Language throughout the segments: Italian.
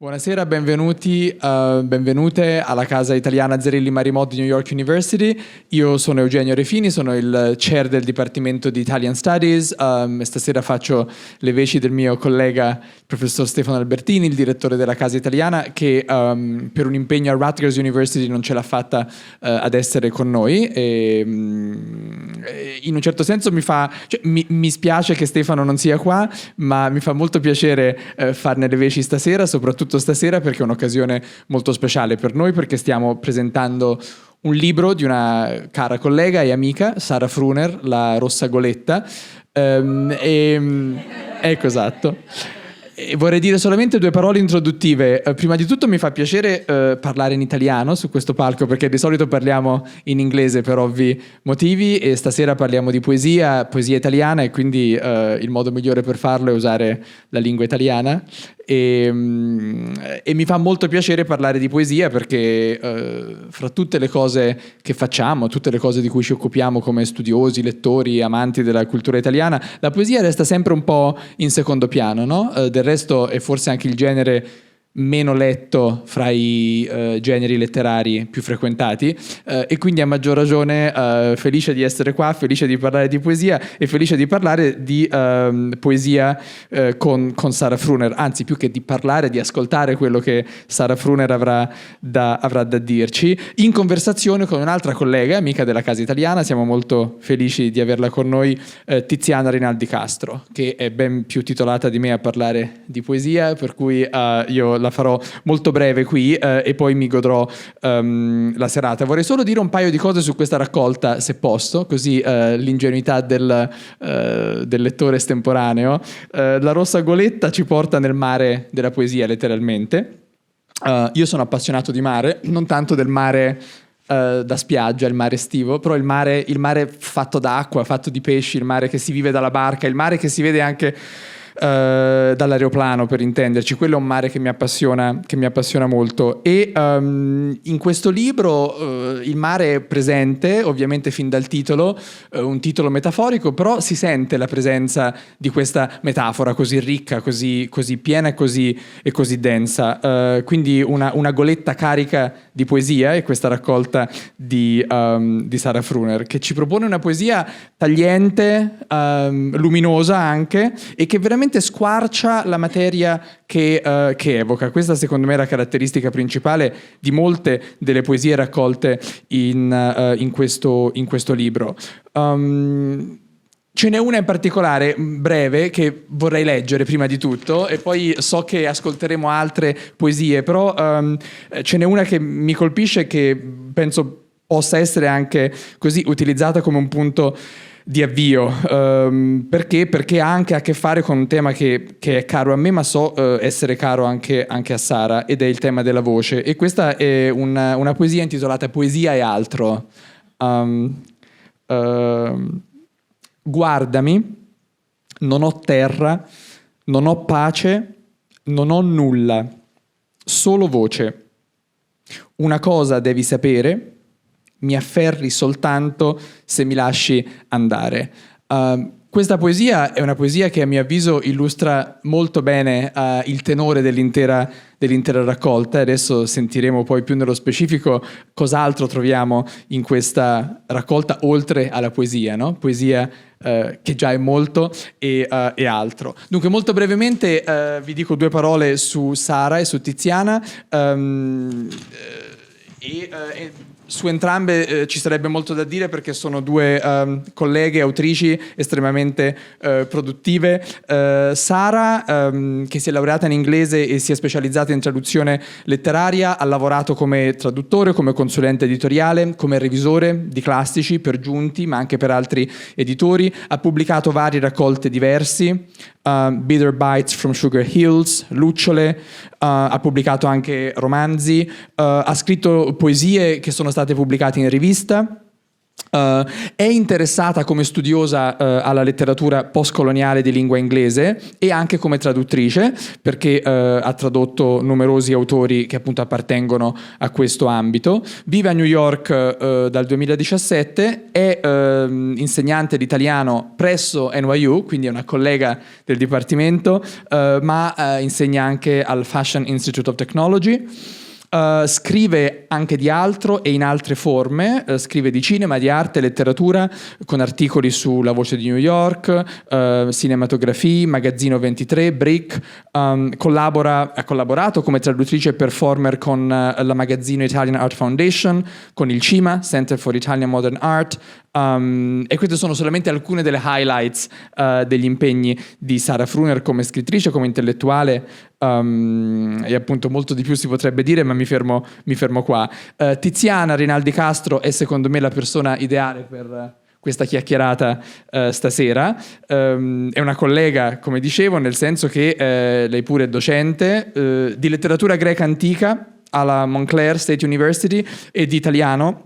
Buonasera, benvenute alla Casa Italiana Zerilli Marimò di New York University. Io sono Eugenio Refini, sono il chair del Dipartimento di Italian Studies. Stasera faccio le veci del mio collega, il professor Stefano Albertini, il direttore della Casa Italiana, che per un impegno a Rutgers University non ce l'ha fatta ad essere con noi. In un certo senso mi spiace che Stefano non sia qua, ma mi fa molto piacere farne le veci stasera, soprattutto stasera perché è un'occasione molto speciale per noi, perché stiamo presentando un libro di una cara collega e amica, Sara Fruner, La Rossa Goletta. Ecco, esatto. E vorrei dire solamente due parole introduttive. Prima di tutto mi fa piacere parlare in italiano su questo palco, perché di solito parliamo in inglese per ovvi motivi e stasera parliamo di poesia italiana, e quindi il modo migliore per farlo è usare la lingua italiana. E mi fa molto piacere parlare di poesia perché fra tutte le cose che facciamo, tutte le cose di cui ci occupiamo come studiosi, lettori, amanti della cultura italiana, la poesia resta sempre un po' in secondo piano, no? Del resto è forse anche il genere meno letto fra i generi letterari più frequentati, e quindi a maggior ragione felice di essere qua, felice di parlare di poesia e felice di parlare di poesia con Sara Fruner, anzi più che di parlare, di ascoltare quello che Sara Fruner avrà da dirci, in conversazione con un'altra collega, amica della Casa Italiana. Siamo molto felici di averla con noi, Tiziana Rinaldi Castro, che è ben più titolata di me a parlare di poesia, per cui io la farò molto breve qui e poi mi godrò la serata. Vorrei solo dire un paio di cose su questa raccolta, se posso, così l'ingenuità del lettore estemporaneo. La Rossa Goletta ci porta nel mare della poesia, letteralmente. Io sono appassionato di mare, non tanto del mare da spiaggia, il mare estivo, però il mare fatto d'acqua, fatto di pesci, il mare che si vive dalla barca, il mare che si vede anche dall'aeroplano, per intenderci. Quello è un mare che mi appassiona molto, e in questo libro il mare è presente ovviamente fin dal titolo, un titolo metaforico, però si sente la presenza di questa metafora così ricca, così piena e così densa, quindi una goletta carica di poesia è questa raccolta di Sara Fruner, che ci propone una poesia tagliente, luminosa anche, e che veramente squarcia la materia che evoca. Questa secondo me è la caratteristica principale di molte delle poesie raccolte in questo libro. Ce n'è una in particolare, breve, che vorrei leggere prima di tutto, e poi so che ascolteremo altre poesie, però ce n'è una che mi colpisce, che penso possa essere anche così utilizzata come un punto di avvio, perché ha anche a che fare con un tema che è caro a me, ma so essere caro anche a Sara, ed è il tema della voce. E questa è una poesia intitolata Poesia e altro. Guardami, non ho terra, non ho pace, non ho nulla, solo voce. Una cosa devi sapere: mi afferri soltanto se mi lasci andare. Questa poesia è una poesia che a mio avviso illustra molto bene il tenore dell'intera raccolta. Adesso sentiremo poi più nello specifico cos'altro troviamo in questa raccolta oltre alla poesia, no? Poesia che già è molto e altro. Dunque, molto brevemente vi dico due parole su Sara e su Tiziana, su entrambe ci sarebbe molto da dire, perché sono due colleghe autrici estremamente produttive. Sara, che si è laureata in inglese e si è specializzata in traduzione letteraria, ha lavorato come traduttore, come consulente editoriale, come revisore di classici per Giunti, ma anche per altri editori. Ha pubblicato varie raccolte diversi, Bitter Bites from Sugar Hills, Lucciole, ha pubblicato anche romanzi, ha scritto poesie che sono state pubblicate in rivista, È interessata come studiosa alla letteratura postcoloniale di lingua inglese e anche come traduttrice, perché ha tradotto numerosi autori che appunto appartengono a questo ambito. Vive a New York dal 2017, è insegnante di italiano presso NYU, quindi è una collega del dipartimento, ma insegna anche al Fashion Institute of Technology. Scrive anche di altro e in altre forme, scrive di cinema, di arte, letteratura, con articoli su La Voce di New York, Cinematografie, Magazzino 23, Brick, ha collaborato come traduttrice e performer con la Magazzino Italian Art Foundation, con il CIMA, Center for Italian Modern Art, e queste sono solamente alcune delle highlights degli impegni di Sara Fruner come scrittrice, come intellettuale, e appunto molto di più si potrebbe dire, ma mi fermo qua. Tiziana Rinaldi Castro è secondo me la persona ideale per questa chiacchierata stasera. È una collega, come dicevo, nel senso che lei pure è docente di letteratura greca antica alla Montclair State University e di italiano.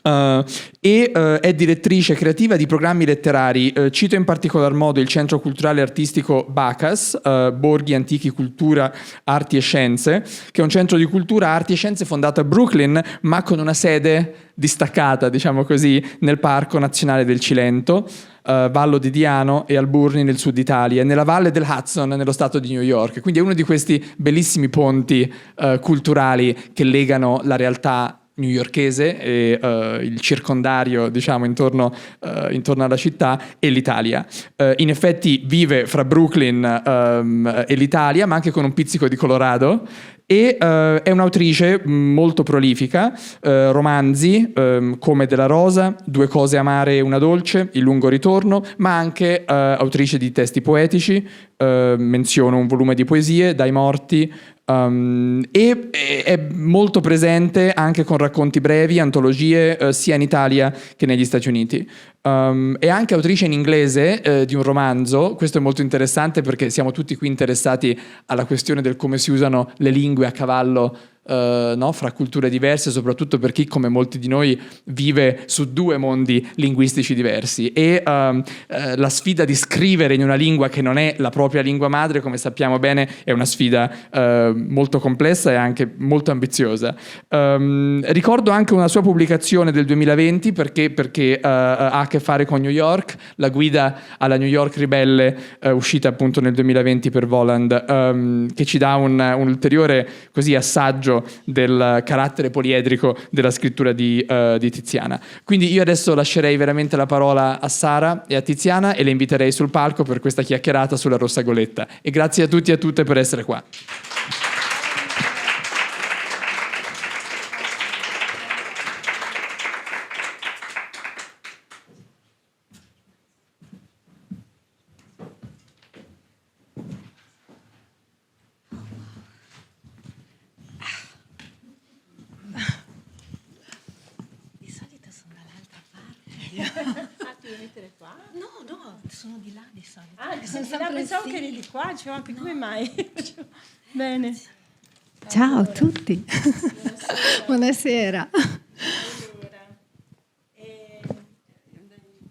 È direttrice creativa di programmi letterari. Cito in particolar modo il Centro Culturale e Artistico Bacas, Borghi Antichi Cultura, Arti e Scienze, che è un centro di cultura, arti e scienze fondato a Brooklyn, ma con una sede distaccata, diciamo così, nel Parco Nazionale del Cilento, Vallo di Diano e Alburni nel sud Italia, e nella valle del Hudson nello stato di New York. Quindi è uno di questi bellissimi ponti culturali che legano la realtà newyorkese e il circondario, diciamo, intorno alla città e l'Italia. In effetti vive fra Brooklyn e l'Italia, ma anche con un pizzico di Colorado, e è un'autrice molto prolifica, romanzi come Della Rosa, Due cose amare e una dolce, Il lungo ritorno, ma anche autrice di testi poetici, menziono un volume di poesie, Dai morti, e è molto presente anche con racconti brevi, antologie, sia in Italia che negli Stati Uniti. È anche autrice in inglese di un romanzo. Questo è molto interessante perché siamo tutti qui interessati alla questione del come si usano le lingue a cavallo fra culture diverse, soprattutto per chi, come molti di noi, vive su due mondi linguistici diversi, e la sfida di scrivere in una lingua che non è la propria lingua madre, come sappiamo bene, è una sfida molto complessa e anche molto ambiziosa. Ricordo anche una sua pubblicazione del 2020 perché ha a che fare con New York, La guida alla New York ribelle, uscita appunto nel 2020 per Voland, che ci dà un ulteriore così assaggio del carattere poliedrico della scrittura di Tiziana. Quindi io adesso lascerei veramente la parola a Sara e a Tiziana e le inviterei sul palco per questa chiacchierata sulla Rossa Goletta. E grazie a tutti e a tutte per essere qua. Sono di là di solito. Sono di là, pensavo che eri di qua, dicevo anche come mai? Bene. Ciao a tutti. Buonasera. Allora,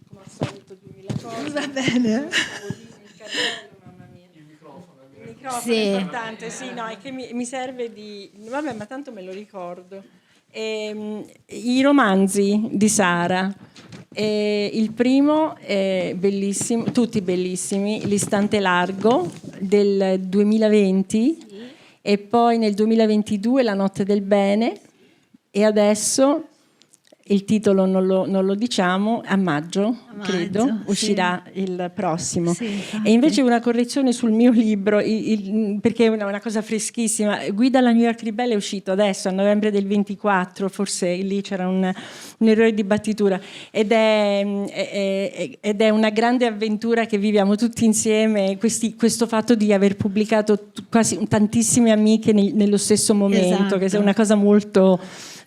come al solito 2000 cose. Va bene. Il cartello, mamma mia. Il microfono Sì. è importante, sì, no, è che mi serve di... Vabbè, ma tanto me lo ricordo. I romanzi di Sara. Il primo è bellissimo, tutti bellissimi, L'istante largo del 2020, e poi nel 2022 La notte del bene, e adesso il titolo non lo diciamo, a maggio, credo, uscirà il prossimo. Sì, e invece una correzione sul mio libro, perché è una cosa freschissima. Guida alla New York Ribelle è uscito adesso, a novembre del 24, forse lì c'era un errore di battitura, ed è una grande avventura che viviamo tutti insieme, questo fatto di aver pubblicato quasi tantissime amiche nello stesso momento, che è una cosa molto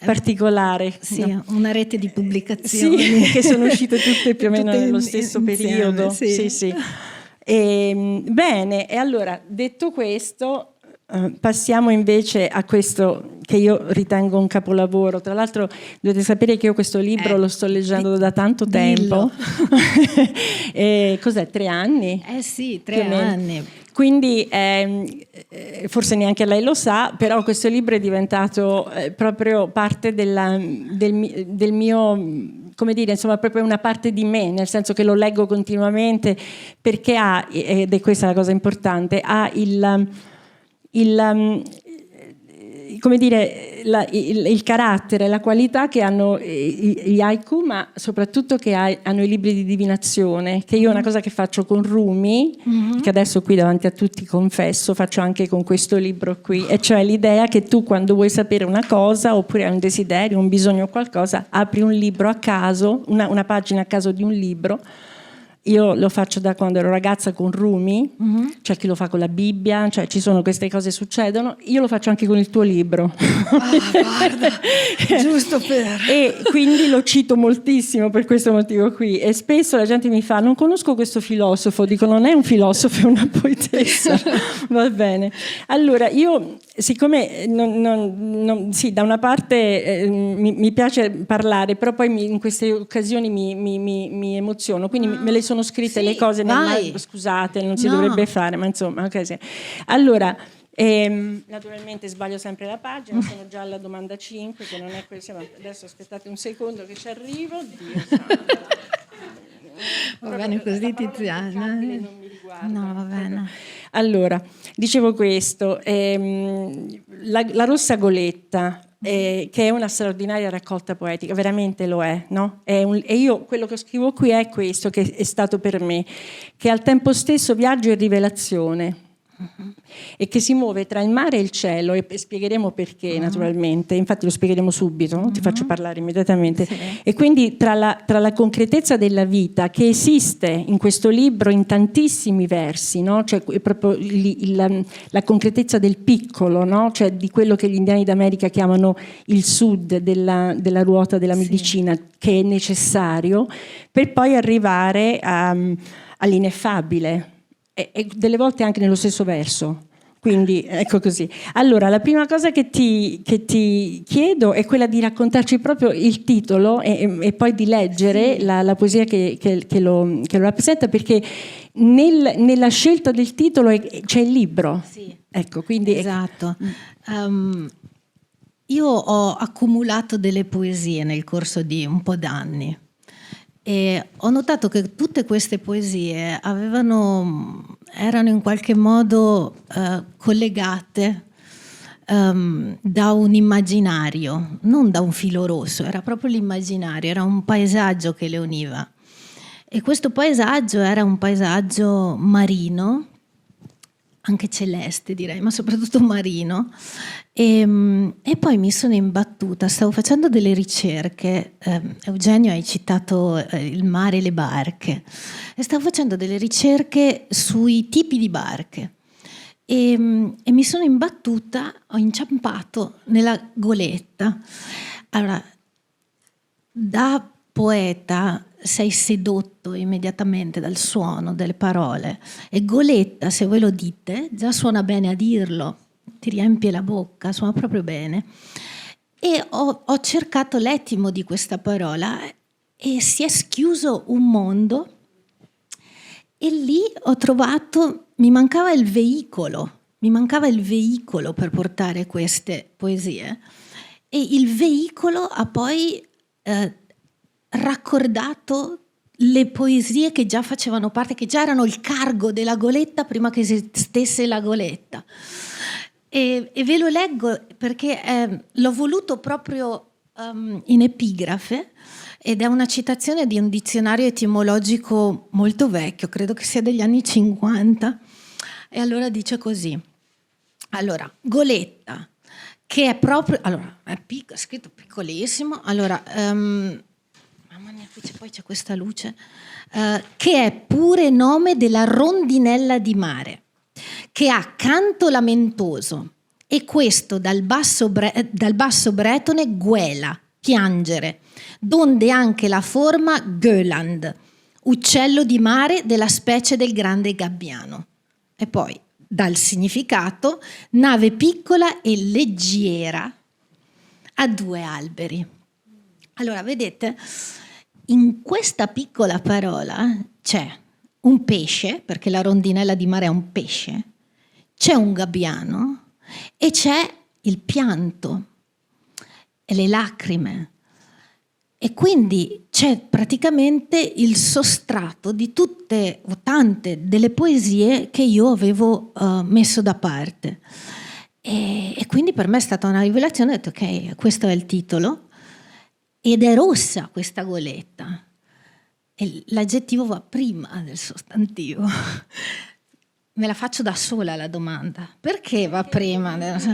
particolare. Sì, una rete di pubblicazioni. Sì, che sono uscite tutte più o meno nello stesso insieme, periodo. sì. Sì. Bene, e allora, detto questo, passiamo invece a questo che io ritengo un capolavoro. Tra l'altro dovete sapere che io questo libro lo sto leggendo da tanto tempo. Cos'è, 3 anni? Sì, 3 anni. Quindi forse neanche lei lo sa, però questo libro è diventato proprio parte del mio, come dire, insomma, proprio una parte di me, nel senso che lo leggo continuamente, perché ha, ed è questa la cosa importante, ha come dire, il carattere, la qualità che hanno gli haiku, ma soprattutto che hanno i libri di divinazione, che io è una cosa che faccio con Rumi, che adesso qui davanti a tutti confesso, faccio anche con questo libro qui, e cioè l'idea che tu, quando vuoi sapere una cosa oppure hai un desiderio, un bisogno o qualcosa, apri un libro a caso, una pagina a caso di un libro. Io lo faccio da quando ero ragazza con Rumi, c'è chi lo fa con la Bibbia, cioè ci sono queste cose succedono, io lo faccio anche con il tuo libro. Guarda, giusto per... E quindi lo cito moltissimo per questo motivo qui, e spesso la gente mi fa: non conosco questo filosofo, dico non è un filosofo, è una poetessa. Va bene. Allora io, siccome sì, da una parte mi piace parlare, però poi in queste occasioni mi emoziono, quindi me le sono scritte le cose scusate, non si dovrebbe fare, ma insomma, ok, sì. Allora, naturalmente sbaglio sempre la pagina, sono già alla domanda 5, che non è questa, adesso aspettate un secondo che ci arrivo. Dio santo. Va bene così, Tiziana. Non mi riguarda. No, va bene. Allora, dicevo questo, la Rossa Goletta, che è una straordinaria raccolta poetica, veramente lo è, no? E io quello che scrivo qui è questo, che è stato per me, che è al tempo stesso viaggio e rivelazione, e che si muove tra il mare e il cielo, e spiegheremo perché, naturalmente, infatti lo spiegheremo subito, no? Ti faccio parlare immediatamente. Sì. E quindi tra la concretezza della vita, che esiste in questo libro in tantissimi versi, no? Cioè proprio la concretezza del piccolo, no? Cioè di quello che gli indiani d'America chiamano il sud della ruota della medicina, che è necessario, per poi arrivare all'ineffabile, e delle volte anche nello stesso verso. Quindi ecco così. Allora, la prima cosa che ti chiedo è quella di raccontarci proprio il titolo e poi di leggere la poesia che lo rappresenta, perché nella scelta del titolo c'è il libro. Sì. Ecco, quindi esatto. Io ho accumulato delle poesie nel corso di un po' d'anni. E ho notato che tutte queste poesie erano in qualche modo collegate da un immaginario, non da un filo rosso, era proprio l'immaginario, era un paesaggio che le univa. E questo paesaggio era un paesaggio marino, anche celeste direi, ma soprattutto marino. E poi mi sono imbattuta, stavo facendo delle ricerche, Eugenio hai citato il mare e le barche, e stavo facendo delle ricerche sui tipi di barche e mi sono imbattuta, ho inciampato nella goletta. Allora, da poeta sei sedotto immediatamente dal suono delle parole, e goletta, se voi lo dite, già suona bene a dirlo, ti riempie la bocca, suona proprio bene. E ho cercato l'etimo di questa parola e si è schiuso un mondo, e lì ho trovato, mi mancava il veicolo per portare queste poesie, e il veicolo ha poi raccordato le poesie che già facevano parte, che già erano il cargo della goletta prima che esistesse la goletta. E ve lo leggo perché l'ho voluto proprio in epigrafe, ed è una citazione di un dizionario etimologico molto vecchio, credo che sia degli anni 50, e allora dice così. Allora, goletta, che è proprio, allora, è scritto piccolissimo, allora, mamma mia, poi c'è questa luce, che è pure nome della rondinella di mare, che ha canto lamentoso, e questo dal basso bretone guela, piangere, donde anche la forma Göland, uccello di mare della specie del grande gabbiano. E poi dal significato nave piccola e leggera, a due alberi. Allora, vedete, in questa piccola parola c'è un pesce, perché la rondinella di mare è un pesce, c'è un gabbiano e c'è il pianto e le lacrime. E quindi c'è praticamente il sostrato di tutte o tante delle poesie che io avevo messo da parte. E quindi per me è stata una rivelazione, ho detto ok, questo è il titolo, ed è rossa questa goletta. E l'aggettivo va prima del sostantivo. Me la faccio da sola la domanda. Perché va prima? No, non è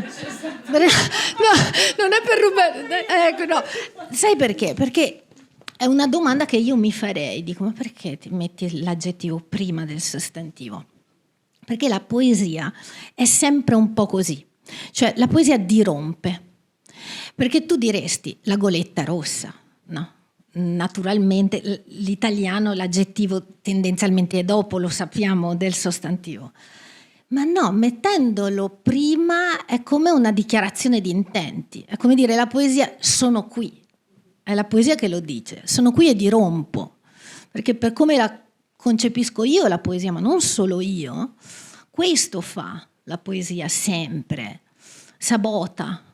per rubare. Ecco, no. Sai perché? Perché è una domanda che io mi farei. Dico, ma perché ti metti l'aggettivo prima del sostantivo? Perché la poesia è sempre un po' così. Cioè, la poesia dirompe. Perché tu diresti la goletta rossa, no? Naturalmente l'italiano l'aggettivo tendenzialmente è dopo, lo sappiamo, del sostantivo, ma no, mettendolo prima è come una dichiarazione di intenti, è come dire la poesia sono qui, è la poesia che lo dice, sono qui e dirompo, perché per come la concepisco io la poesia, ma non solo io, questo fa la poesia sempre, sabota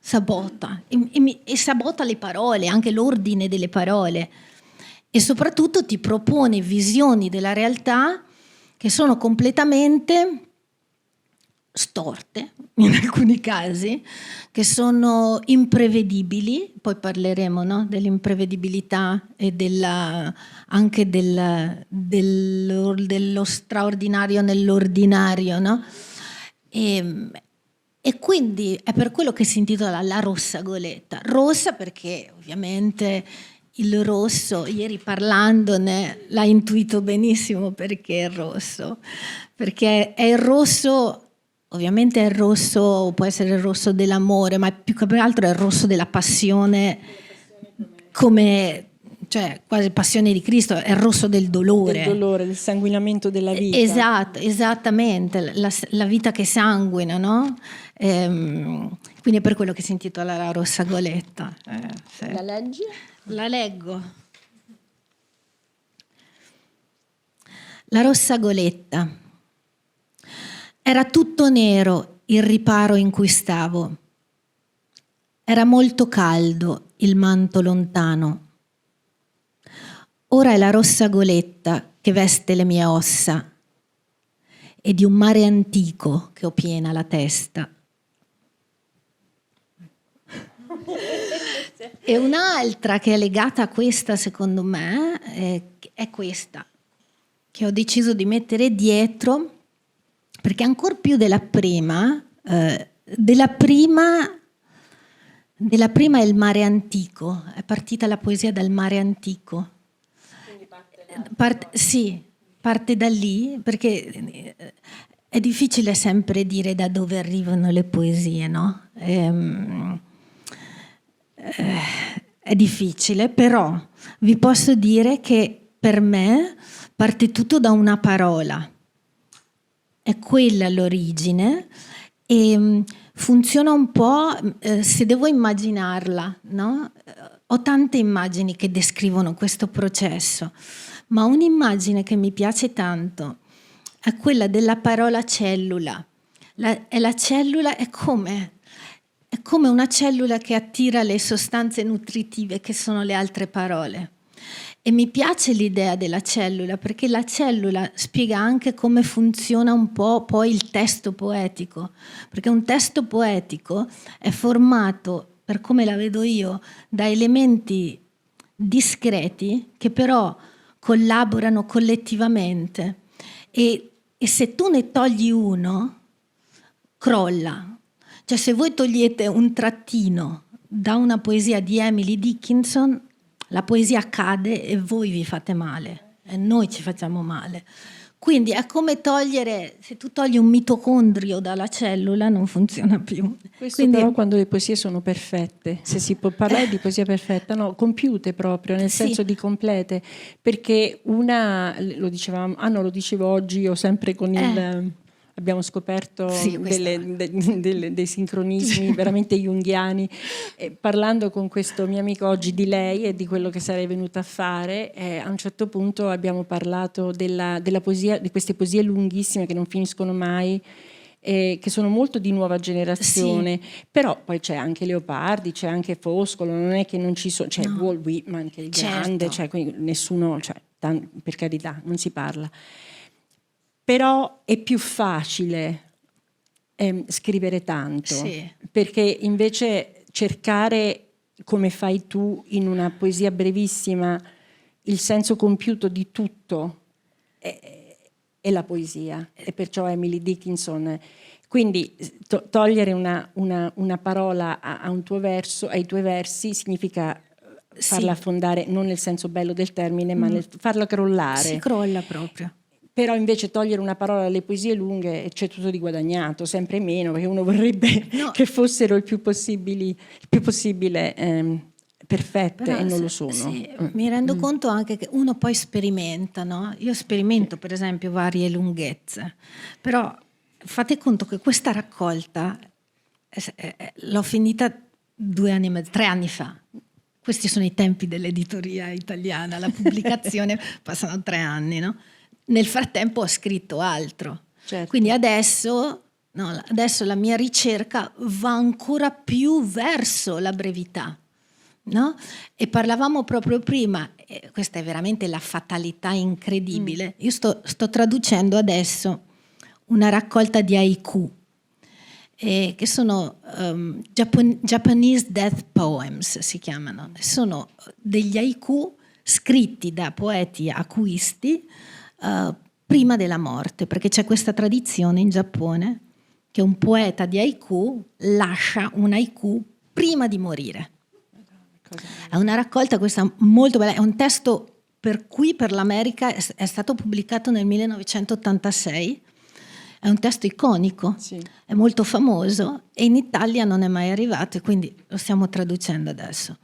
e sabota le parole, anche l'ordine delle parole, e soprattutto ti propone visioni della realtà che sono completamente storte in alcuni casi, che sono imprevedibili. Poi parleremo, no? Dell'imprevedibilità e anche dello straordinario nell'ordinario, no? E quindi è per quello che si intitola La rossa goletta. Rossa perché ovviamente il rosso, ieri parlandone, l'ha intuito benissimo perché è rosso. Perché è il rosso, ovviamente è il rosso, può essere il rosso dell'amore, ma più che altro è il rosso della passione, come... cioè quasi passione di Cristo, è il rosso del dolore. Del dolore, del sanguinamento della vita. Esatto, esattamente, la vita che sanguina, no? Quindi è per quello che si intitola La rossa goletta. Sì. La leggi? La leggo. La rossa goletta. Era tutto nero il riparo in cui stavo. Era molto caldo il manto lontano. Ora è la rossa goletta che veste le mie ossa e di un mare antico che ho piena la testa. E un'altra che è legata a questa, secondo me, è questa, che ho deciso di mettere dietro, perché ancor più della prima è il mare antico, è partita la poesia dal mare antico. Parte da lì, perché è difficile sempre dire da dove arrivano le poesie, no? È difficile, però vi posso dire che per me parte tutto da una parola, è quella l'origine, e funziona un po', se devo immaginarla, no? Ho tante immagini che descrivono questo processo, ma un'immagine che mi piace tanto è quella della parola cellula. La cellula è come una cellula che attira le sostanze nutritive che sono le altre parole. E mi piace l'idea della cellula, perché la cellula spiega anche come funziona un po' poi il testo poetico, perché un testo poetico è formato, per come la vedo io, da elementi discreti che però collaborano collettivamente, e se tu ne togli uno, crolla. Cioè, se voi togliete un trattino da una poesia di Emily Dickinson, la poesia cade e voi vi fate male, e noi ci facciamo male. Quindi è come togliere, se tu togli un mitocondrio dalla cellula non funziona più. Questo Quindi, però quando le poesie sono perfette, se si può parlare di poesia perfetta, no, compiute proprio, nel senso di complete, perché una, lo dicevamo, lo dicevo oggi io sempre con il abbiamo scoperto Sì, dei sincronismi veramente junghiani. Parlando con questo mio amico oggi di lei e di quello che sarei venuta a fare, a un certo punto abbiamo parlato della poesia, di queste poesie lunghissime che non finiscono mai, che sono molto di nuova generazione, però poi c'è anche Leopardi, c'è anche Foscolo, non è che non ci sono, c'è Walt Whitman che è il grande, cioè, quindi nessuno, cioè, per carità, non si parla. Però è più facile scrivere tanto, perché invece cercare, come fai tu in una poesia brevissima, il senso compiuto di tutto è la poesia, e perciò Emily Dickinson. Quindi togliere una parola a un tuo verso, ai tuoi versi, significa farla affondare, non nel senso bello del termine, ma farla crollare. Si crolla proprio. Però invece togliere una parola alle poesie lunghe c'è tutto di guadagnato, sempre meno, perché uno vorrebbe che fossero il più possibile perfette. Però, e non lo sono. Sì, mi rendo conto anche che uno poi sperimenta, no? Io sperimento per esempio varie lunghezze, però fate conto che questa raccolta l'ho finita 2 anni e mezzo, 3 anni fa. Questi sono i tempi dell'editoria italiana, la pubblicazione passano 3 anni, no? Nel frattempo ho scritto altro. Certo. Quindi adesso la mia ricerca va ancora più verso la brevità, no? E parlavamo proprio prima, questa è veramente la fatalità incredibile. Io sto traducendo adesso una raccolta di haiku, che sono Japanese Death Poems, si chiamano. Sono degli haiku scritti da poeti haikuisti prima della morte, perché c'è questa tradizione in Giappone che un poeta di haiku lascia un haiku prima di morire. È una raccolta questa molto bella, è un testo per l'America è stato pubblicato nel 1986, è un testo iconico, è molto famoso e in Italia non è mai arrivato e quindi lo stiamo traducendo adesso.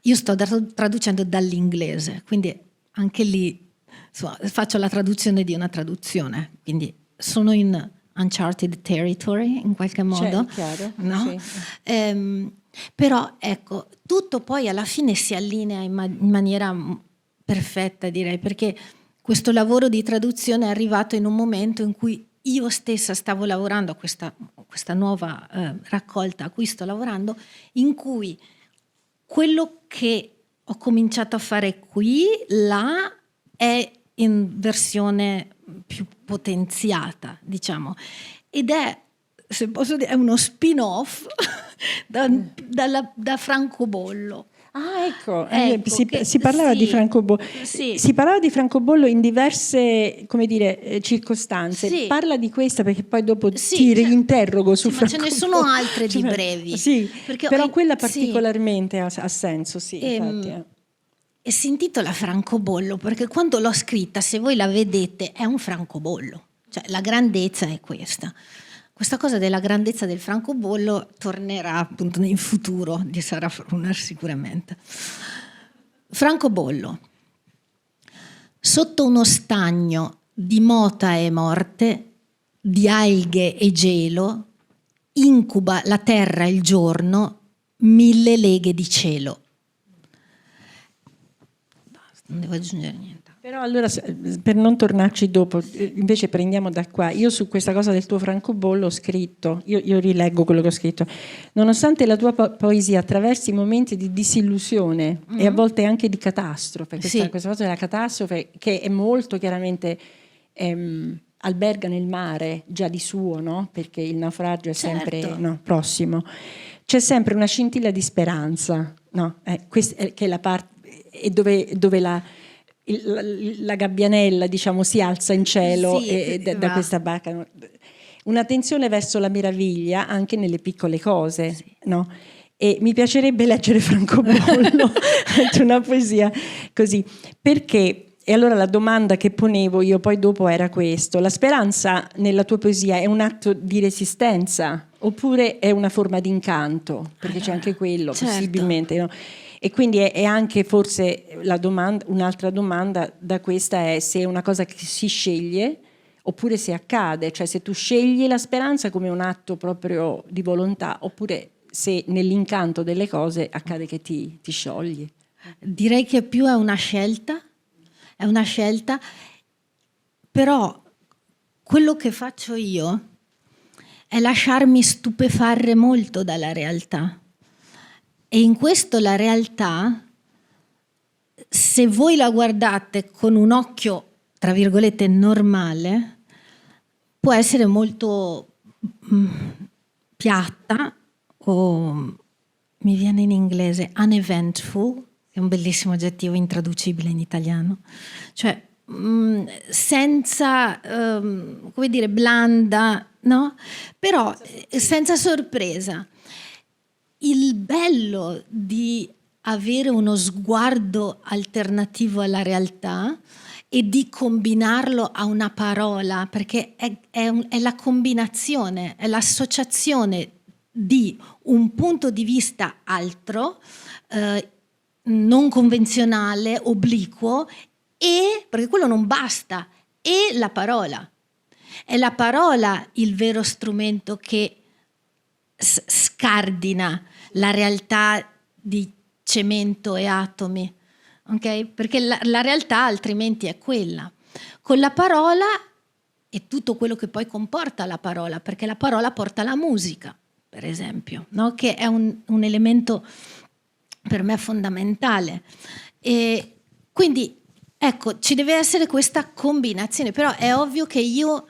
Io sto traducendo dall'inglese, quindi anche lì faccio la traduzione di una traduzione, quindi sono in uncharted territory in qualche modo, chiaro, no? Sì. Però ecco, tutto poi alla fine si allinea in maniera perfetta, direi, perché questo lavoro di traduzione è arrivato in un momento in cui io stessa stavo lavorando a questa nuova raccolta a cui sto lavorando, in cui quello che ho cominciato a fare qui, là, è in versione più potenziata, diciamo, ed è, se posso dire, è uno spin-off da Francobollo. Ah, ecco, ecco si parlava di Francobollo. Sì. Si parlava di Francobollo in diverse, come dire, circostanze. Sì. Parla di questa perché poi dopo ti rinterrogo su Francobollo. Ma ce ne sono altre di brevi. Sì, però quella particolarmente ha senso, sì, infatti. E si intitola Francobollo perché quando l'ho scritta, se voi la vedete, è un francobollo. Cioè la grandezza è questa. Questa cosa della grandezza del francobollo tornerà appunto in futuro di Sara Brunner sicuramente. Francobollo. Sotto uno stagno di mota e morte, di alghe e gelo, incuba la terra il giorno, 1000 leghe di cielo. Non devo aggiungere niente. Però allora, per non tornarci dopo, invece prendiamo da qua. Io su questa cosa del tuo francobollo ho scritto, io rileggo quello che ho scritto. Nonostante la tua poesia attraversi momenti di disillusione e a volte anche di catastrofe, questa cosa della catastrofe che è molto chiaramente alberga nel mare già di suo, no? Perché il naufragio è sempre prossimo. C'è sempre una scintilla di speranza, no? Questa che è la parte e dove la gabbianella, diciamo, si alza in cielo da questa barca. Un'attenzione verso la meraviglia anche nelle piccole cose, no? E mi piacerebbe leggere Francobollo, una poesia così, perché, e allora la domanda che ponevo io poi dopo era questo: la speranza nella tua poesia è un atto di resistenza oppure è una forma di incanto? Perché c'è anche quello, possibilmente, no? E quindi è anche forse la domanda, un'altra domanda da questa è se è una cosa che si sceglie oppure se accade, cioè se tu scegli la speranza come un atto proprio di volontà, oppure se nell'incanto delle cose accade che ti sciogli. Direi che più è una scelta, però quello che faccio io è lasciarmi stupefare molto dalla realtà. E in questo la realtà, se voi la guardate con un occhio, tra virgolette, normale, può essere molto piatta o, mi viene in inglese, uneventful, è un bellissimo aggettivo intraducibile in italiano, cioè senza, come dire, blanda, no? Però senza sorpresa. Il bello di avere uno sguardo alternativo alla realtà e di combinarlo a una parola, perché è la combinazione, è l'associazione di un punto di vista altro, non convenzionale, obliquo, e perché quello non basta, e la parola. È la parola il vero strumento che scardina la realtà di cemento e atomi, ok? Perché la realtà altrimenti è quella. Con la parola e tutto quello che poi comporta la parola, perché la parola porta la musica, per esempio, no? Che è un elemento per me fondamentale. E quindi, ecco, ci deve essere questa combinazione, però è ovvio che io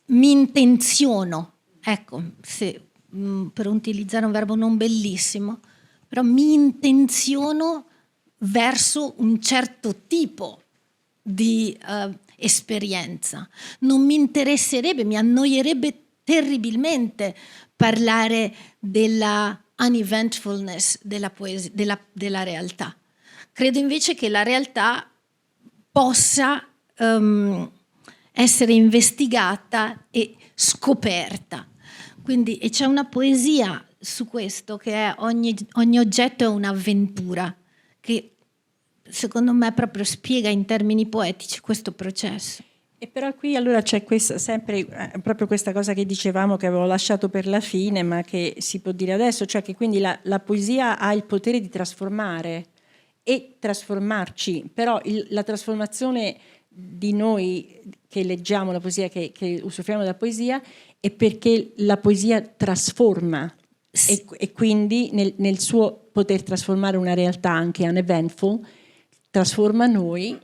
mi intenziono, ecco, per utilizzare un verbo non bellissimo, però mi intenziono verso un certo tipo di esperienza. Non mi interesserebbe, mi annoierebbe terribilmente parlare della uneventfulness della poesia, della realtà. Credo invece che la realtà possa essere investigata e scoperta. Quindi, e c'è una poesia su questo che è ogni oggetto è un'avventura, che secondo me proprio spiega in termini poetici questo processo. E però qui allora c'è sempre proprio questa cosa che dicevamo, che avevo lasciato per la fine, ma che si può dire adesso, cioè che quindi la poesia ha il potere di trasformare e trasformarci, però la trasformazione di noi che leggiamo la poesia, che usufruiamo della poesia, è perché la poesia trasforma. Sì. E quindi nel suo poter trasformare una realtà anche uneventful, trasforma noi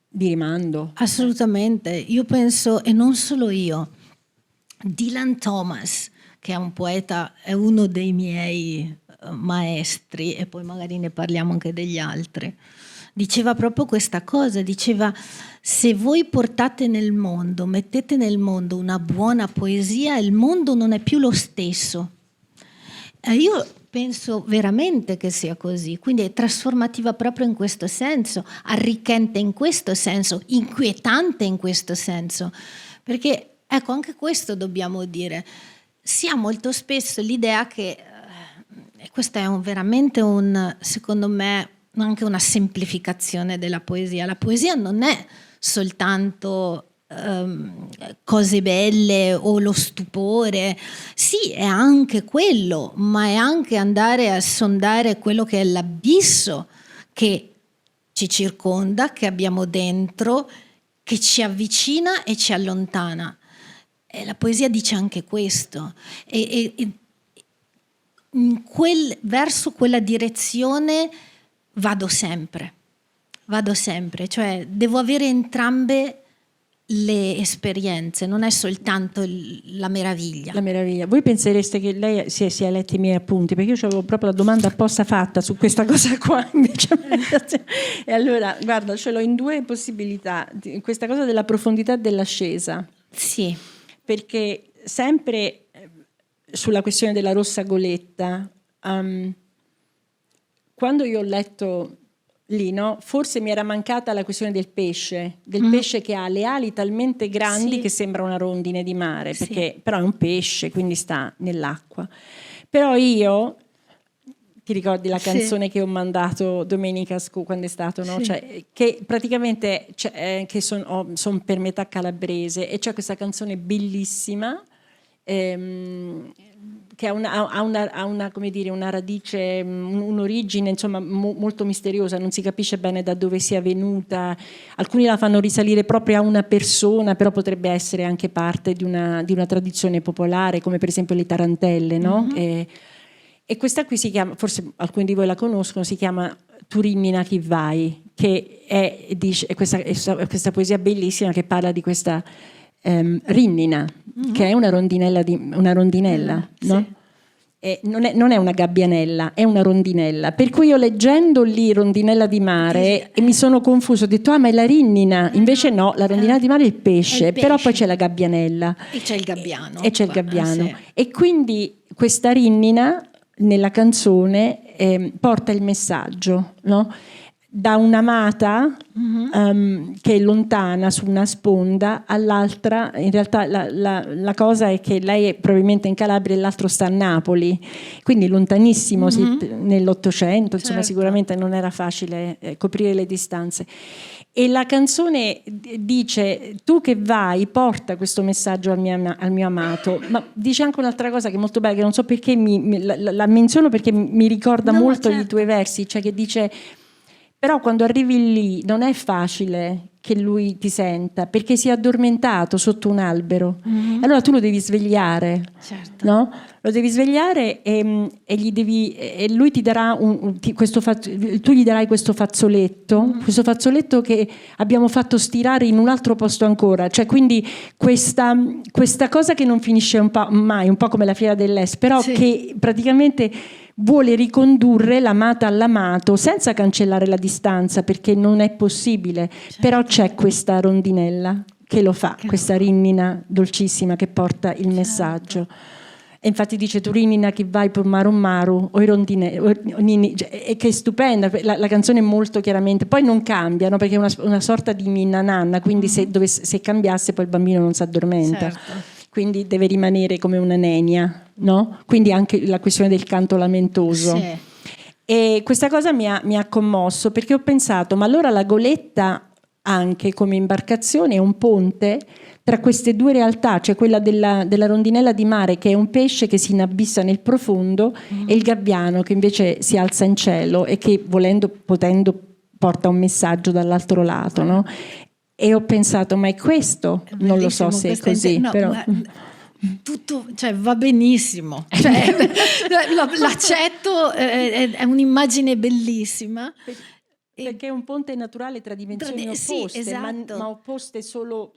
di rimando. Assolutamente, io penso, e non solo io, Dylan Thomas, che è un poeta, è uno dei miei maestri, e poi magari ne parliamo anche degli altri, diceva proprio questa cosa, diceva: se voi portate nel mondo, mettete nel mondo una buona poesia, il mondo non è più lo stesso. Io penso veramente che sia così, quindi è trasformativa proprio in questo senso, arricchente in questo senso, inquietante in questo senso, perché ecco, anche questo dobbiamo dire, si ha molto spesso l'idea che, e questa è veramente secondo me anche una semplificazione della poesia, la poesia non è soltanto cose belle o lo stupore, sì, è anche quello, ma è anche andare a sondare quello che è l'abisso che ci circonda, che abbiamo dentro, che ci avvicina e ci allontana. E la poesia dice anche questo, e verso quella direzione vado sempre, cioè devo avere entrambe le esperienze, non è soltanto la meraviglia. La meraviglia. Voi pensereste che lei si è letti i miei appunti, perché io avevo proprio la domanda apposta fatta su questa cosa qua, invece. E allora, guarda, ce l'ho in due possibilità, questa cosa della profondità e dell'ascesa. Sì. Perché sempre sulla questione della rossa goletta, quando io ho letto lì, no, forse mi era mancata la questione del pesce che ha le ali talmente grandi, sì, che sembra una rondine di mare, perché, sì, però è un pesce, quindi sta nell'acqua. Però io ti ricordi la canzone che ho mandato domenica quando è stato, no? Cioè, che praticamente che sono per metà calabrese, e c'è questa canzone bellissima che ha una, come dire, una radice, un'origine, insomma, molto misteriosa, non si capisce bene da dove sia venuta. Alcuni la fanno risalire proprio a una persona, però potrebbe essere anche parte di una tradizione popolare, come per esempio le tarantelle, no? E questa qui si chiama, forse alcuni di voi la conoscono, si chiama Tu rinnina chi vai, che è questa poesia bellissima che parla di questa rinnina, che è una rondinella, no? E non è una gabbianella, è una rondinella. Per cui io leggendo lì Rondinella di mare e mi sono confuso, ho detto ma è la rinnina, invece no, la rondinella di mare è il pesce, però poi c'è la gabbianella. E c'è il gabbiano. E c'è il gabbiano. E quindi questa rinnina nella canzone porta il messaggio, no? Da un'amata che è lontana su una sponda all'altra, in realtà la cosa è che lei è probabilmente in Calabria e l'altro sta a Napoli, quindi lontanissimo nell'Ottocento, insomma sicuramente non era facile coprire le distanze. E la canzone dice: tu che vai, porta questo messaggio al mio amato, ma dice anche un'altra cosa che è molto bella, che non so perché la menziono, perché mi ricorda molto i tuoi versi, cioè che dice: però quando arrivi lì non è facile che lui ti senta, perché si è addormentato sotto un albero. Allora tu lo devi svegliare, no? Lo devi svegliare e lui ti darà tu gli darai questo fazzoletto che abbiamo fatto stirare in un altro posto ancora, cioè quindi questa cosa che non finisce mai, un po' come la fiera dell'Est, però che praticamente vuole ricondurre l'amata all'amato senza cancellare la distanza, perché non è possibile, però c'è questa rondinella che lo fa, questa rinnina dolcissima che porta il messaggio. E infatti dice: tu rinnina che vai per maru o i rondinelli, e che è stupenda, la canzone è molto chiaramente, poi non cambia, no? Perché è una sorta di ninna nanna, quindi se cambiasse poi il bambino non si addormenta. Quindi deve rimanere come una nenia, no? Quindi anche la questione del canto lamentoso. E questa cosa mi ha commosso, perché ho pensato: ma allora la goletta anche come imbarcazione è un ponte tra queste due realtà, cioè quella della rondinella di mare, che è un pesce che si inabissa nel profondo, e il gabbiano che invece si alza in cielo e che, potendo, porta un messaggio dall'altro lato, no? E ho pensato: ma è questo? Non lo so se è così, però... Tutto, cioè, va benissimo, cioè, l'accetto, è un'immagine bellissima, perché è un ponte naturale tra dimensioni opposte, ma opposte solo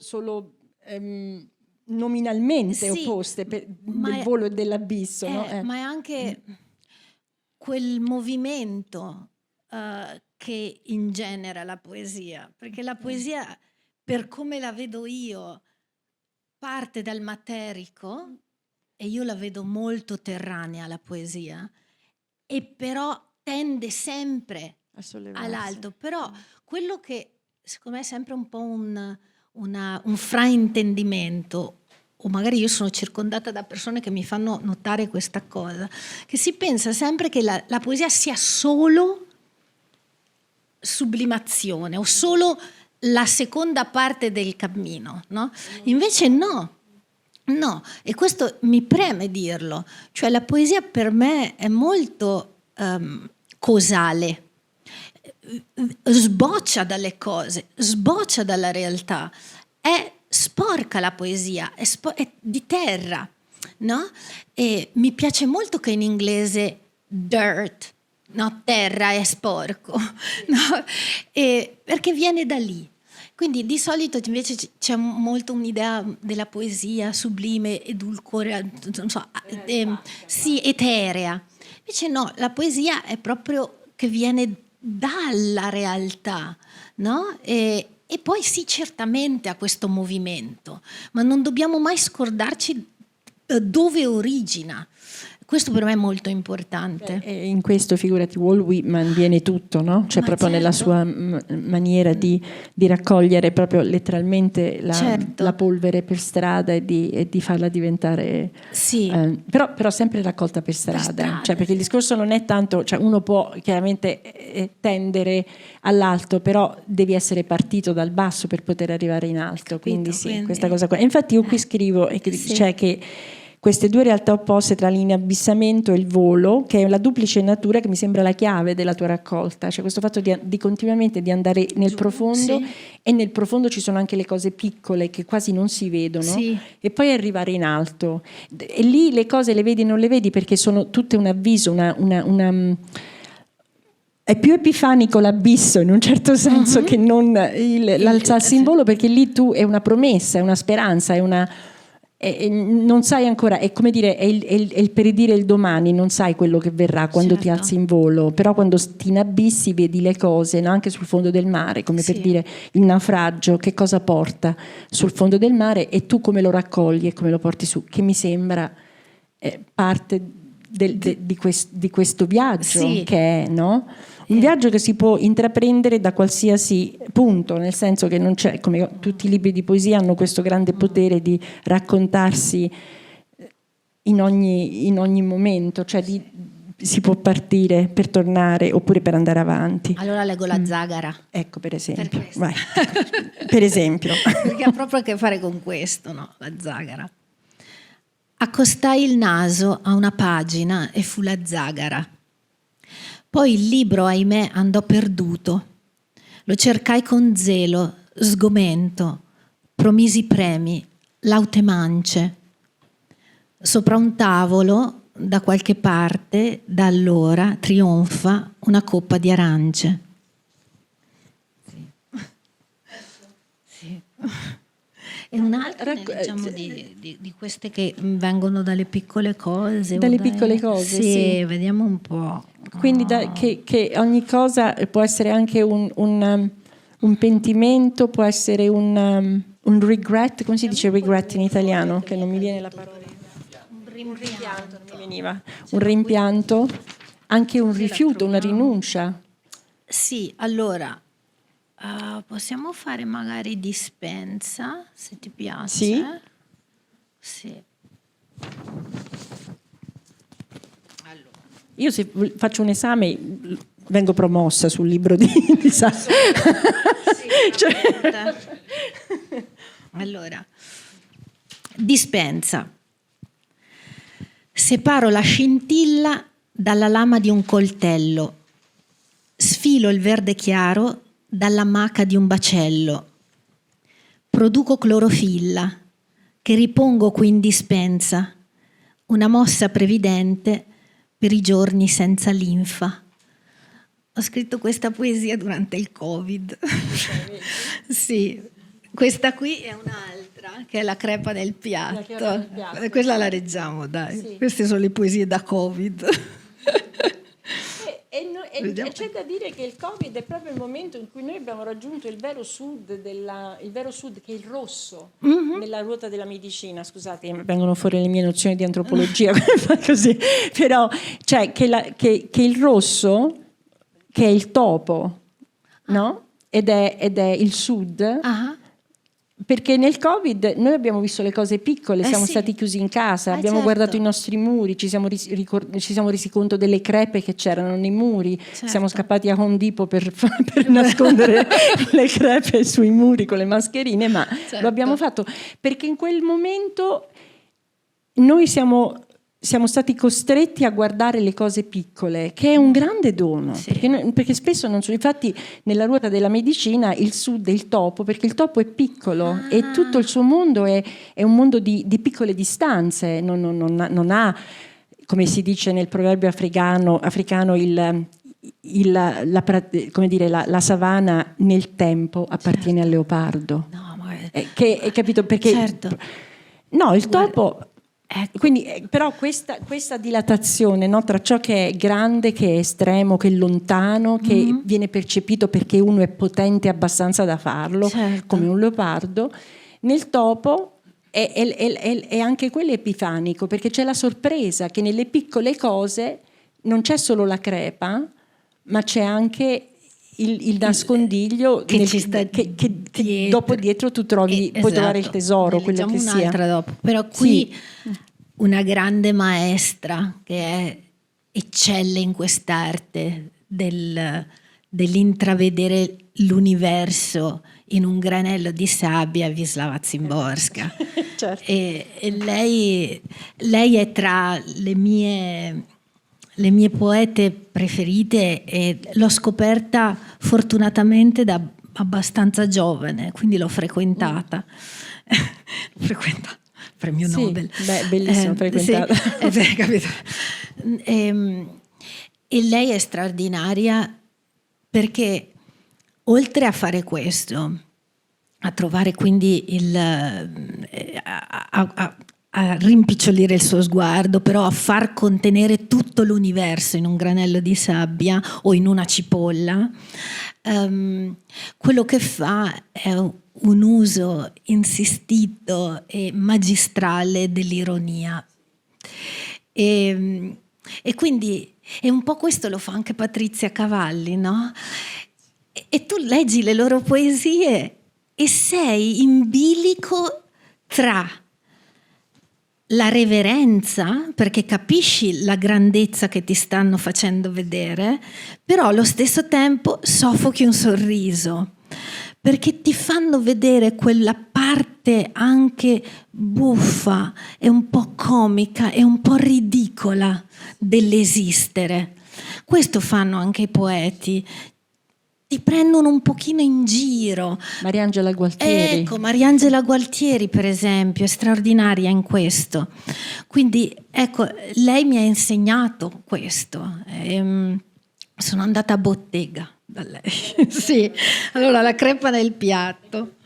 nominalmente opposte del volo e dell'abisso, no? Ma è anche quel movimento che ingenera la poesia, perché la poesia, per come la vedo io, parte dal materico, e io la vedo molto terranea la poesia, e però tende sempre all'alto. Però quello che secondo me è sempre un po' un fraintendimento, o magari io sono circondata da persone che mi fanno notare questa cosa, che si pensa sempre che la poesia sia solo sublimazione o solo la seconda parte del cammino, no? Invece no, e questo mi preme dirlo, cioè la poesia per me è molto causale, sboccia dalle cose, sboccia dalla realtà, è sporca la poesia, è di terra, no? E mi piace molto che in inglese dirt, no, terra è sporco, no? Perché viene da lì. Quindi di solito invece c'è molto un'idea della poesia sublime, edulcorea, non so, sì, eterea. Invece no, la poesia è proprio che viene dalla realtà, no? E poi sì, certamente ha questo movimento, ma non dobbiamo mai scordarci da dove origina. Questo per me è molto importante. E in questo, figurati, Walt Whitman viene tutto, no? Cioè Ma proprio certo. nella sua maniera di raccogliere proprio letteralmente Certo. la polvere per strada e di farla diventare... Sì. Però sempre raccolta per strada. strada, Cioè, perché il discorso non è tanto... Cioè uno può chiaramente tendere all'alto, però devi essere partito dal basso per poter arrivare in alto. Quindi sì, quindi- questa cosa qua. E infatti io qui scrivo e Sì. cioè che queste due realtà opposte tra l'inabissamento e il volo, che è la duplice natura che mi sembra la chiave della tua raccolta, cioè questo fatto di continuamente di andare nel profondo, sì. e nel profondo ci sono anche le cose piccole che quasi non si vedono, Sì. e poi arrivare in alto. E lì le cose le vedi e non le vedi perché sono tutte un avviso, è più epifanico l'abisso in un certo senso che non l'alzarsi in volo, perché lì tu è una promessa, è una speranza, è una... non sai ancora, è come dire, è il peridire il domani, non sai quello che verrà quando ti Certo. alzi in volo, però quando ti inabissi vedi le cose, no? Anche sul fondo del mare, come Sì. per dire il naufragio, che cosa porta sul fondo del mare e tu come lo raccogli e come lo porti su, che mi sembra parte di questo viaggio, Sì. che è, no? Un viaggio che si può intraprendere da qualsiasi punto, nel senso che non c'è, come tutti i libri di poesia hanno questo grande potere di raccontarsi in ogni momento, cioè si può partire per tornare oppure per andare avanti. Allora leggo la Zagara. Ecco, per esempio. questo. Vai. Per esempio. Perché ha proprio a che fare con questo, no? La Zagara. Accostai il naso a una pagina e fu la Zagara. Poi il libro, ahimè, andò perduto. Lo cercai con zelo, sgomento, promisi premi, laute mance. Sopra un tavolo, da qualche parte, da allora, trionfa una coppa di arance. Sì. E un'altra diciamo di queste che vengono dalle piccole cose. Dalle piccole cose, sì. Vediamo un po'. Quindi che ogni cosa può essere anche un pentimento, può essere un regret, come si dice regret in italiano? Che non mi viene la parola. Un rimpianto, non mi veniva. Un rimpianto, anche un rifiuto, una rinuncia. Sì, allora possiamo fare magari dispensa, se ti piace. Sì. Sì. Io se faccio un esame vengo promossa sul libro di Sara. Allora, dispensa. Separo la scintilla dalla lama di un coltello. Sfilo il verde chiaro dalla maca di un bacello. Produco clorofilla che ripongo qui in dispensa, una mossa previdente per i giorni senza linfa. Ho scritto questa poesia durante il Covid. Sì, questa qui è un'altra, che è La crepa nel piatto. Questa la leggiamo, dai. Sì. Queste sono le poesie da Covid. E c'è da dire che il Covid è proprio il momento in cui noi abbiamo raggiunto il vero sud che è il rosso, nella ruota della medicina. Scusate, vengono fuori le mie nozioni di antropologia, così. Però cioè che il rosso, che è il topo, no? Ed è il sud. Perché nel Covid noi abbiamo visto le cose piccole, siamo stati chiusi in casa, abbiamo guardato i nostri muri, ci siamo resi conto delle crepe che c'erano nei muri, siamo scappati a Home Depot per nascondere le crepe sui muri con le mascherine, ma lo abbiamo fatto perché in quel momento noi siamo stati costretti a guardare le cose piccole, che è un grande dono, perché spesso non sono. Infatti nella ruota della medicina il sud è il topo, perché il topo è piccolo e tutto il suo mondo è un mondo di piccole distanze, non ha, come si dice nel proverbio africano la savana nel tempo appartiene al leopardo. No, ma hai capito? Perché no, il topo. Quindi, però questa dilatazione, no, tra ciò che è grande, che è estremo, che è lontano, che viene percepito perché uno è potente abbastanza da farlo, come un leopardo, nel topo è anche quello epifanico, perché c'è la sorpresa che nelle piccole cose non c'è solo la crepa, ma c'è anche il nascondiglio che ci sta che dietro. dopo dietro tu trovi, puoi trovare il tesoro, Ne quello che leggiamo sia. un'altra dopo. Però qui Sì. una grande maestra che eccelle in quest'arte dell'intravedere l'universo in un granello di sabbia, Wisława Szymborska. Certo. E lei è tra le mie poete preferite e l'ho scoperta fortunatamente da abbastanza giovane, quindi l'ho frequentata. Premio Sì, Nobel. beh, bellissimo, frequentata. Sì, capito. E lei è straordinaria perché oltre a fare questo, a trovare quindi a rimpicciolire il suo sguardo, però a far contenere tutto l'universo in un granello di sabbia o in una cipolla, quello che fa è un uso insistito e magistrale dell'ironia. E quindi e un po' questo lo fa anche Patrizia Cavalli, no? E tu leggi le loro poesie e sei in bilico tra la reverenza, perché capisci la grandezza che ti stanno facendo vedere, però allo stesso tempo soffochi un sorriso, perché ti fanno vedere quella parte anche buffa e un po' comica e un po' ridicola dell'esistere. Questo fanno anche i poeti. Ti prendono un pochino in giro. Mariangela Gualtieri. Ecco, Mariangela Gualtieri per esempio, è straordinaria in questo. Quindi ecco, lei mi ha insegnato questo. Sono andata a bottega da lei. Sì, allora la crepa nel piatto.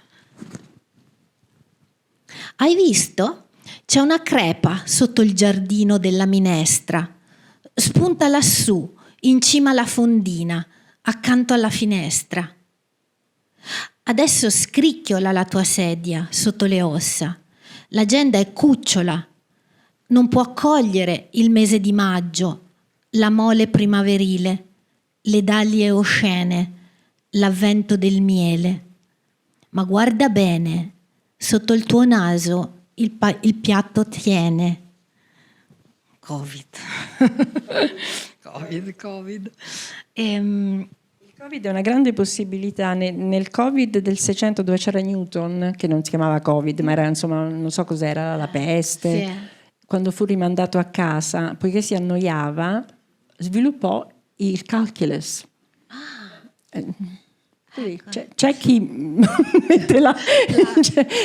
Hai visto? C'è una crepa sotto il giardino della minestra. Spunta lassù, in cima alla fondina, accanto alla finestra. Adesso scricchiola la tua sedia sotto le ossa. L'agenda è cucciola. Non può accogliere il mese di maggio, la mole primaverile, le dahlie oscene, l'avvento del miele. Ma guarda bene, sotto il tuo naso il piatto tiene. Covid. Covid. Il Covid è una grande possibilità. Nel Covid del 600, dove c'era Newton, che non si chiamava Covid, ma era, insomma, non so cos'era, la peste, Sì. quando fu rimandato a casa, poiché si annoiava, sviluppò il calculus. C'è chi mette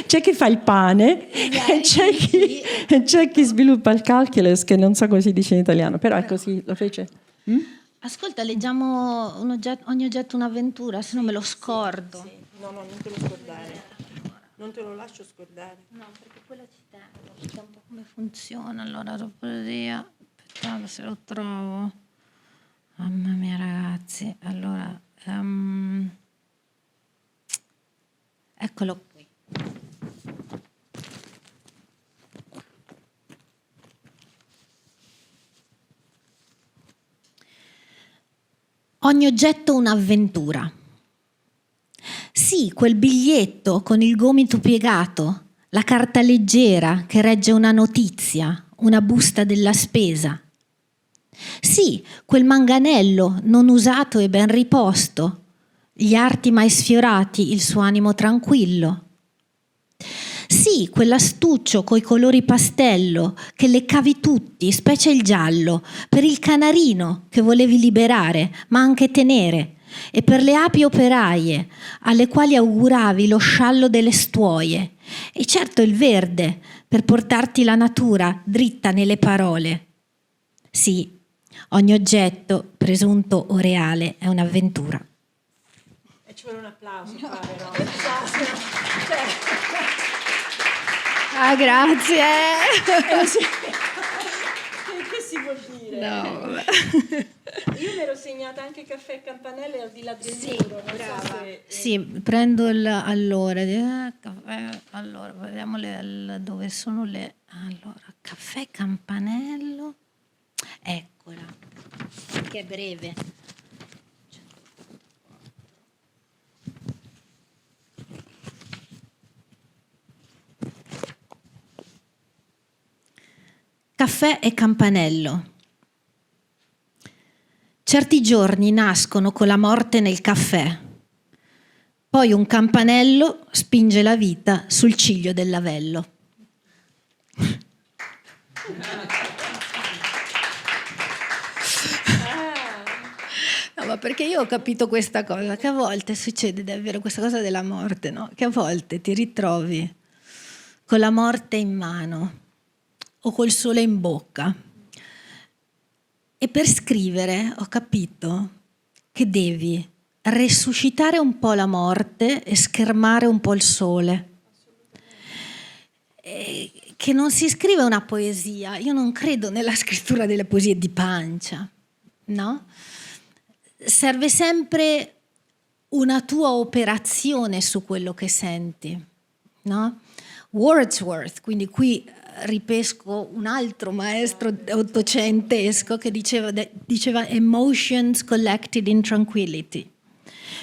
c'è chi fa il pane e c'è chi sviluppa il calculus, che non so come si dice in italiano, però è così, lo fece. Ascolta, leggiamo ogni oggetto un'avventura, se no me lo scordo. Sì. No, non te lo scordare. Non te lo lascio scordare. No, perché quella ci tengo. Vediamo un po' come funziona. Allora, dopo aspettate se lo trovo. Mamma mia, ragazzi. Allora, eccolo qui. Ogni oggetto un'avventura. Sì, quel biglietto con il gomito piegato, la carta leggera che regge una notizia, una busta della spesa. Sì, quel manganello non usato e ben riposto, gli arti mai sfiorati, il suo animo tranquillo. Sì, quell'astuccio coi colori pastello che leccavi tutti, specie il giallo, per il canarino che volevi liberare, ma anche tenere, e per le api operaie alle quali auguravi lo sciallo delle stuoie, e certo il verde per portarti la natura dritta nelle parole. Sì, ogni oggetto, presunto o reale, è un'avventura. E ci vuole un applauso, no. Ah, grazie. Che si vuol dire? dire. No, vabbè. Io mi ero segnata anche caffè e campanelle al di là del Sì, muro. Non brava. so se... Sì, prendo allora, vediamo dove sono le... Allora, caffè campanello, eccola, che è breve. Caffè e campanello. Certi giorni nascono con la morte nel caffè, poi un campanello spinge la vita sul ciglio del lavello. No, ma perché io ho capito questa cosa, che a volte succede davvero questa cosa della morte, no? Che a volte ti ritrovi con la morte in mano o col sole in bocca. E per scrivere ho capito che devi resuscitare un po' la morte e schermare un po' il sole. E che non si scrive una poesia, io non credo nella scrittura delle poesie di pancia, no? Serve sempre una tua operazione su quello che senti, no? Wordsworth, quindi qui ripesco un altro maestro ottocentesco che diceva emotions collected in tranquility.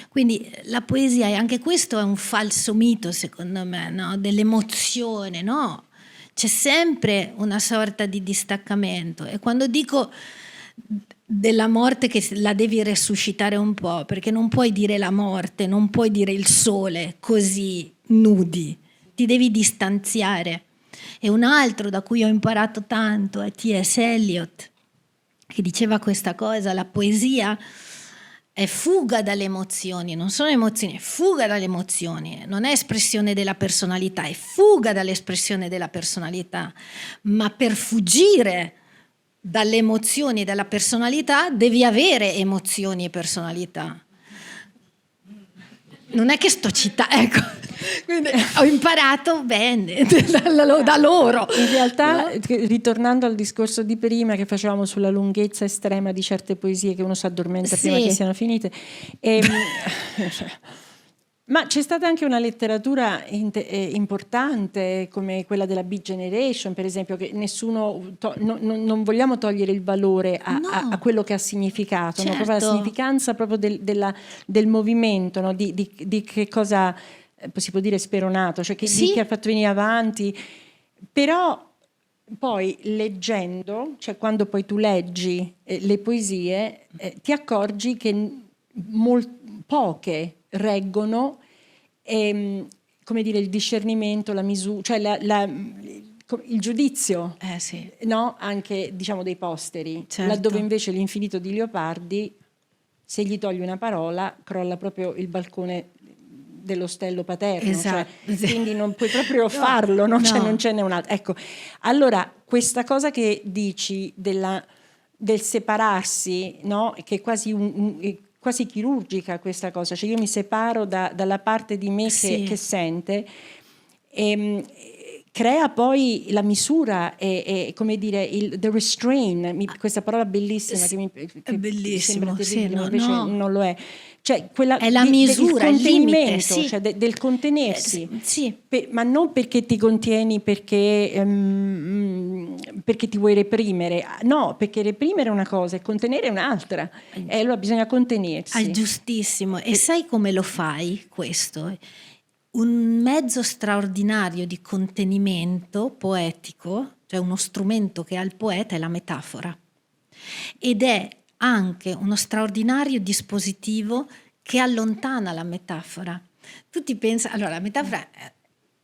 Quindi la poesia, e anche questo è un falso mito secondo me, no? Dell'emozione, no? C'è sempre una sorta di distaccamento, e quando dico della morte che la devi resuscitare un po', perché non puoi dire la morte, non puoi dire il sole così nudi, ti devi distanziare. E un altro da cui ho imparato tanto è T.S. Eliot, che diceva questa cosa: la poesia è fuga dalle emozioni, non sono emozioni, è fuga dalle emozioni, non è espressione della personalità, è fuga dall'espressione della personalità, ma per fuggire dalle emozioni e dalla personalità devi avere emozioni e personalità. Non è che sto citando, ecco, quindi ho imparato bene da loro. In realtà, ritornando al discorso di prima che facevamo sulla lunghezza estrema di certe poesie, che uno si addormenta prima che siano finite, ma c'è stata anche una letteratura importante come quella della Beat Generation, per esempio, che nessuno non vogliamo togliere il valore a quello che ha significato, certo. no? Proprio la significanza proprio del movimento, no? di che cosa si può dire speronato, cioè che ha fatto venire avanti. Però poi leggendo, cioè quando poi tu leggi le poesie, ti accorgi che poche reggono come dire, il discernimento, la misura, cioè il giudizio, no? Anche diciamo dei posteri, certo. Laddove invece l'Infinito di Leopardi, se gli togli una parola, crolla proprio il balcone dell'ostello paterno, esatto. Cioè, quindi non puoi proprio farlo, no? Cioè, non ce n'è un altro. Ecco, allora questa cosa che dici del separarsi, no? Che è quasi chirurgica questa cosa, cioè io mi separo dalla parte di me che sente, crea poi la misura e come dire the restrain, questa parola bellissima che bellissimo, sembra terribile, ma invece non lo è, cioè quella è la misura, del contenimento, il limite, cioè del contenersi, ma non perché ti contieni perché ti vuoi reprimere, no, perché reprimere è una cosa e contenere è un'altra, e allora bisogna contenersi. Giustissimo. E sai come lo fai questo? Un mezzo straordinario di contenimento poetico, cioè uno strumento che ha il poeta, è la metafora, ed è anche uno straordinario dispositivo che allontana la metafora. Tu ti pensi, allora la metafora,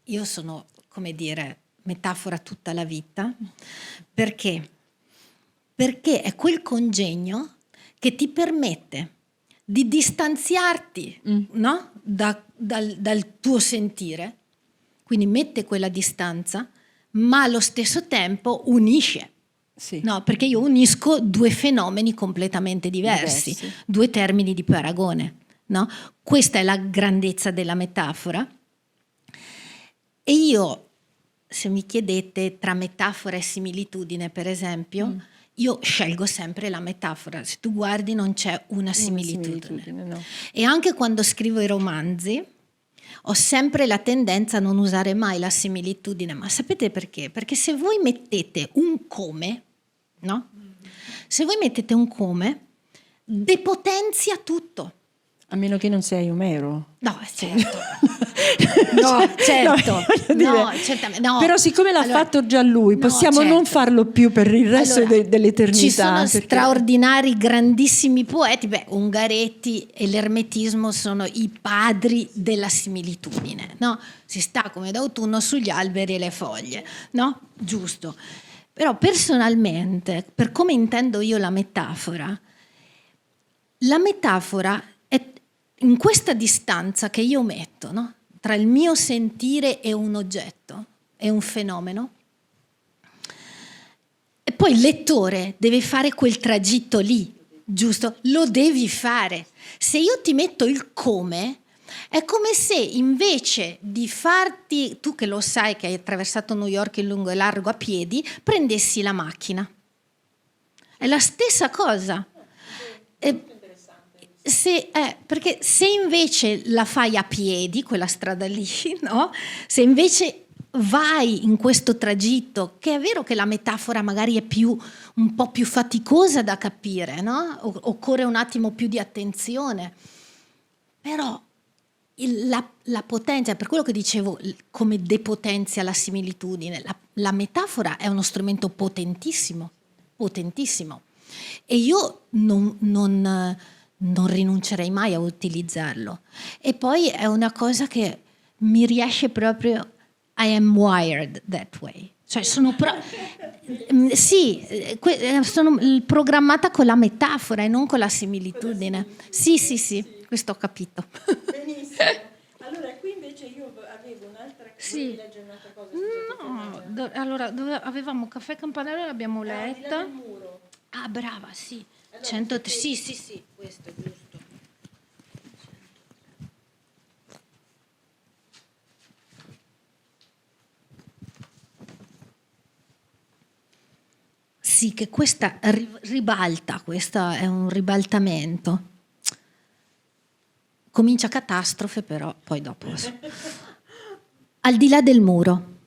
io sono, come dire, metafora tutta la vita, perché è quel congegno che ti permette di distanziarti, no? dal tuo sentire, quindi mette quella distanza, ma allo stesso tempo unisce. No, perché io unisco due fenomeni completamente diversi. Due termini di paragone, no? Questa è la grandezza della metafora. E io, se mi chiedete tra metafora e similitudine, per esempio, io scelgo sempre la metafora. Se tu guardi non c'è una similitudine. No. E anche quando scrivo i romanzi ho sempre la tendenza a non usare mai la similitudine. Ma sapete perché? Perché se voi mettete un come, no? Se voi mettete un come, depotenzia tutto. A meno che non sei Omero. No, certo. No, certo. No, certamente. No. Però siccome l'ha fatto già lui, no, possiamo certo. non farlo più per il resto dell'eternità. Ci sono perché... straordinari, grandissimi poeti. Beh, Ungaretti e l'ermetismo sono i padri della similitudine, no? Si sta come d'autunno sugli alberi e le foglie, no? Giusto. Però personalmente, per come intendo io la metafora è in questa distanza che io metto, no? Tra il mio sentire e un oggetto, e un fenomeno. E poi il lettore deve fare quel tragitto lì, giusto? Lo devi fare. Se io ti metto il come, è come se invece di farti, tu che lo sai che hai attraversato New York in lungo e largo a piedi, prendessi la macchina. È la stessa cosa. Perché se invece la fai a piedi, quella strada lì, no? Se invece vai in questo tragitto, che è vero che la metafora magari è un po' più faticosa da capire, no? Occorre un attimo più di attenzione, però la potenza, per quello che dicevo, come depotenzia la similitudine, la metafora è uno strumento potentissimo, e io non rinuncerei mai a utilizzarlo. E poi è una cosa che mi riesce proprio, I am wired that way. Cioè sono sono programmata con la metafora e non con la similitudine. Sì, questo ho capito. Benissimo. Allora, qui invece io avevo un'altra cosa. Sì. Leggere un'altra cosa? No, allora avevamo Caffè Campanello, l'abbiamo Di là letta. del muro. Ah, brava, sì. Allora, sì, questo è giusto. Sì, che questa ribalta, questo è un ribaltamento. Comincia catastrofe, però poi dopo. Al di là del muro.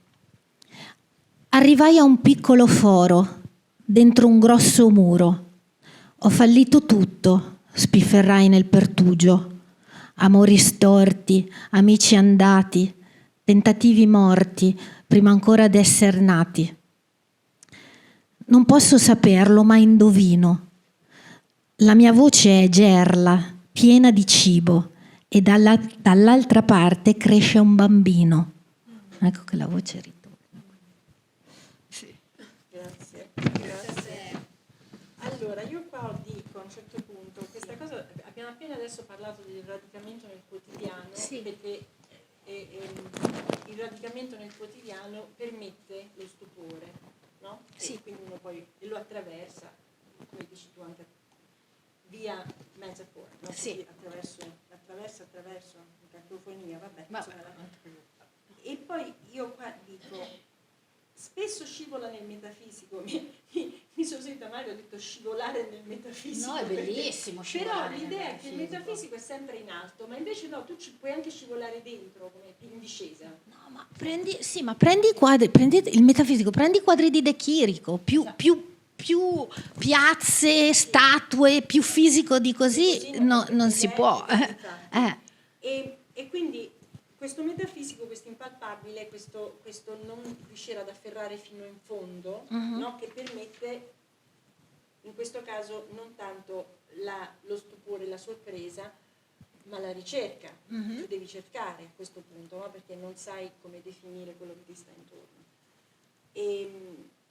Arrivai a un piccolo foro, dentro un grosso muro. Ho fallito tutto, spifferrai nel pertugio. Amori storti, amici andati, tentativi morti, prima ancora d'esser nati. Non posso saperlo, ma indovino. La mia voce è gerla, piena di cibo, e dall'altra parte cresce un bambino. Ecco che la voce ritorna. Sì. Grazie. Allora, io qua dico a un certo punto, questa cosa, abbiamo appena adesso parlato del radicamento nel quotidiano, sì. Perché il radicamento nel quotidiano permette lo stupore, no? Sì. E quindi uno poi lo attraversa, come dici tu anche, via mezza forma, no? Sì. Attraverso cacofonia, vabbè. E poi io qua dico, spesso scivola nel metafisico, mi sono sentita male, ho detto scivolare nel metafisico. No, è bellissimo Però l'idea è che il metafisico è sempre in alto, ma invece no, tu ci puoi anche scivolare dentro, come in discesa. No, ma prendi i quadri, prendi il metafisico, prendi i quadri di De Chirico, più piazze, statue, più fisico di così non si può. E quindi questo metafisico, questo impalpabile, questo non riuscire ad afferrare fino in fondo, no? Che permette, in questo caso, non tanto lo stupore, la sorpresa, ma la ricerca. Tu devi cercare a questo punto, no? Perché non sai come definire quello che ti sta intorno.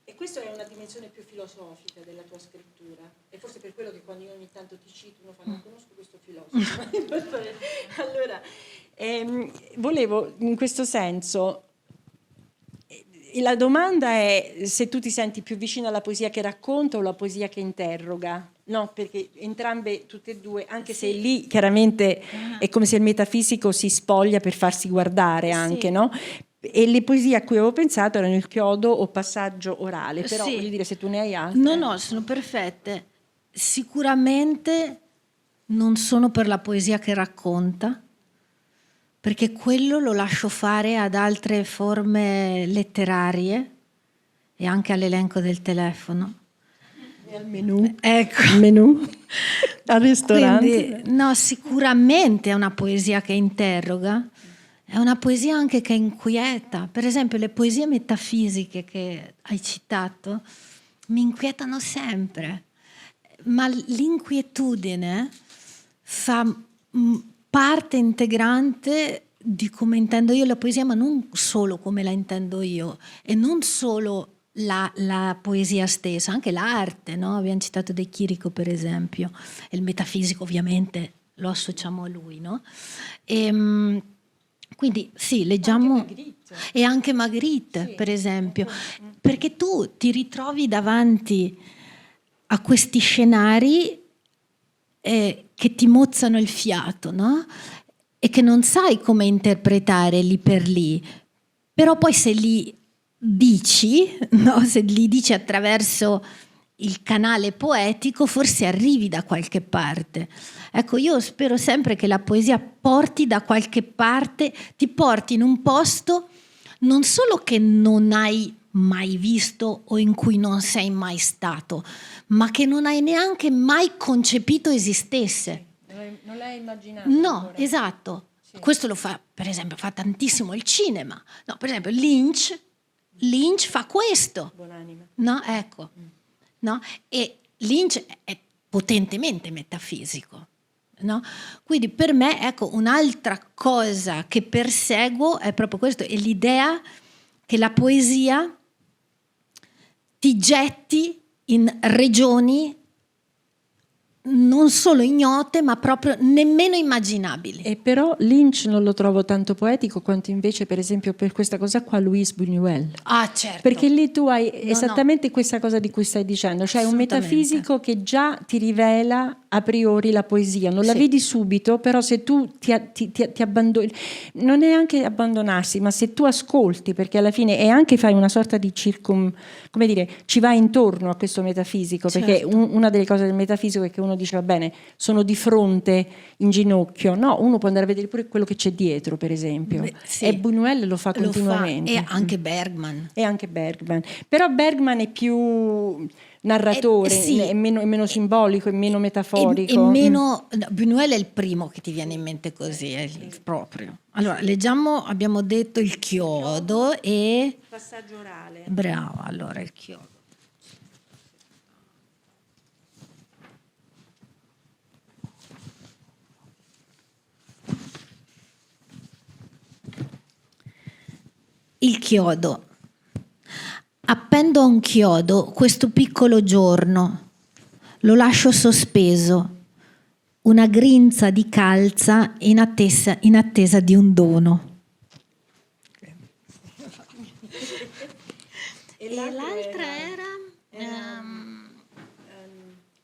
E questa è una dimensione più filosofica della tua scrittura. E forse per quello che quando io ogni tanto ti cito, uno fa, non conosco questo filosofo. Allora, volevo, in questo senso, la domanda è se tu ti senti più vicino alla poesia che racconta o alla poesia che interroga. No, perché entrambe, tutte e due, anche se lì chiaramente è come se il metafisico si spoglia per farsi guardare anche, no? E le poesie a cui avevo pensato erano il chiodo o passaggio orale, però Sì. voglio dire, se tu ne hai altre. No, sono perfette. Sicuramente non sono per la poesia che racconta, perché quello lo lascio fare ad altre forme letterarie e anche all'elenco del telefono. E al menù. Ecco. Il menù al ristorante. Quindi, no, sicuramente è una poesia che interroga, è una poesia anche che inquieta. Per esempio, le poesie metafisiche che hai citato mi inquietano sempre, ma l'inquietudine fa parte integrante di come intendo io la poesia, ma non solo come la intendo io, e non solo la poesia stessa, anche l'arte, no? Abbiamo citato De Chirico, per esempio, e il metafisico ovviamente lo associamo a lui, no? Quindi sì, leggiamo... E anche Magritte, sì, per esempio, perché tu ti ritrovi davanti a questi scenari che ti mozzano il fiato, no? E che non sai come interpretare lì per lì, però poi se li dici, no? Se li dici attraverso il canale poetico, forse arrivi da qualche parte. Ecco, io spero sempre che la poesia porti da qualche parte, ti porti in un posto non solo che non hai mai visto o in cui non sei mai stato, ma che non hai neanche mai concepito esistesse. Non l'hai immaginato? No, ancora. esatto. Sì. Questo lo fa, per esempio, fa tantissimo il cinema. No, per esempio, Lynch fa questo. Buonanima. No, ecco. No? E Lynch è potentemente metafisico. No? Quindi per me, ecco, un'altra cosa che perseguo è proprio questo, è l'idea che la poesia ti getti in regioni non solo ignote, ma proprio nemmeno immaginabili. E però Lynch non lo trovo tanto poetico quanto invece, per esempio, per questa cosa qua, Louis Buñuel. Ah, certo. Perché lì tu hai esattamente questa cosa di cui stai dicendo, cioè un metafisico che già ti rivela a priori la poesia. Non la vedi subito, però se tu ti abbandoni, non è anche abbandonarsi, ma se tu ascolti, perché alla fine e anche fai una sorta di come dire, ci vai intorno a questo metafisico, perché una delle cose del metafisico è che uno dice va bene, sono di fronte in ginocchio, no, uno può andare a vedere pure quello che c'è dietro, per esempio. E Buñuel lo fa continuamente. E anche Bergman. Però Bergman è più narratore, è meno simbolico, è meno metaforico. Buñuel è il primo che ti viene in mente così, è proprio. Allora, leggiamo, abbiamo detto il chiodo e... Passaggio orale. Bravo, allora il chiodo. Il chiodo. Appendo a un chiodo questo piccolo giorno, lo lascio sospeso, una grinza di calza in attesa di un dono. E l'altra era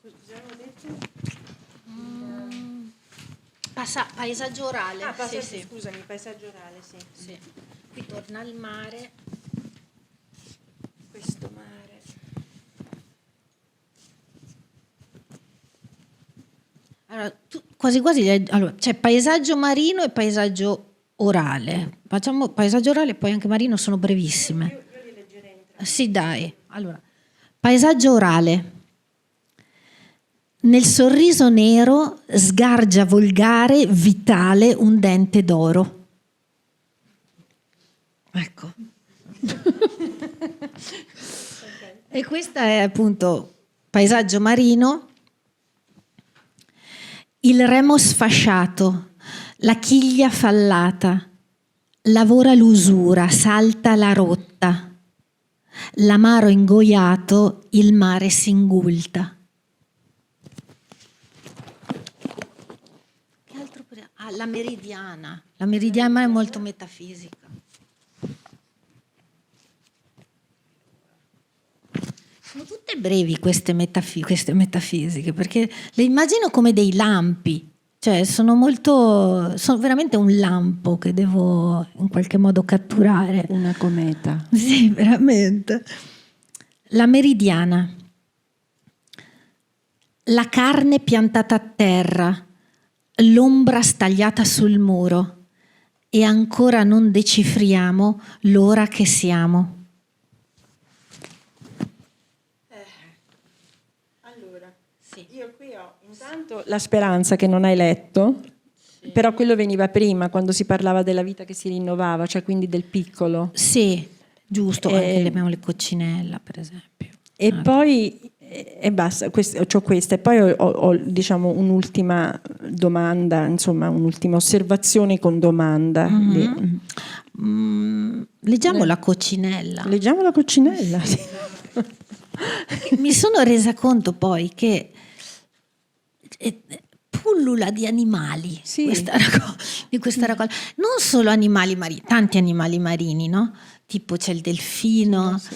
cosa avevo detto? paesaggio orale. Scusami, paesaggio orale, sì. Qui torna al mare. Questo mare. Allora, quasi allora, c'è paesaggio marino e paesaggio orale. Facciamo paesaggio orale e poi anche marino, sono brevissime. Io li leggerei entrambi. Sì, dai. Allora, paesaggio orale. Nel sorriso nero sgargia volgare, vitale, un dente d'oro. Ecco. E questa è appunto paesaggio marino. Il remo sfasciato, la chiglia fallata, lavora l'usura, salta la rotta, l'amaro ingoiato, il mare s'ingulta. Che altro? La meridiana. La meridiana è molto metafisica. Sono tutte brevi queste metafisiche, perché le immagino come dei lampi, Cioè sono veramente un lampo che devo in qualche modo catturare. Una cometa. Sì, veramente. La meridiana. La carne piantata a terra, l'ombra stagliata sul muro e ancora non decifriamo l'ora che siamo. Allora, io qui ho intanto La speranza che non hai letto, però quello veniva prima, quando si parlava della vita che si rinnovava, cioè quindi del piccolo. Sì, giusto, anche abbiamo le coccinella, per esempio. E poi e basta, c'ho questa. E poi ho, diciamo un'ultima domanda, insomma un'ultima osservazione con domanda. Leggiamo la coccinella. Leggiamo la coccinella. Sì. Mi sono resa conto poi che pullula di animali, sì, di questa raccolta. Non solo animali marini, tanti animali marini, no? Tipo c'è il delfino, sì.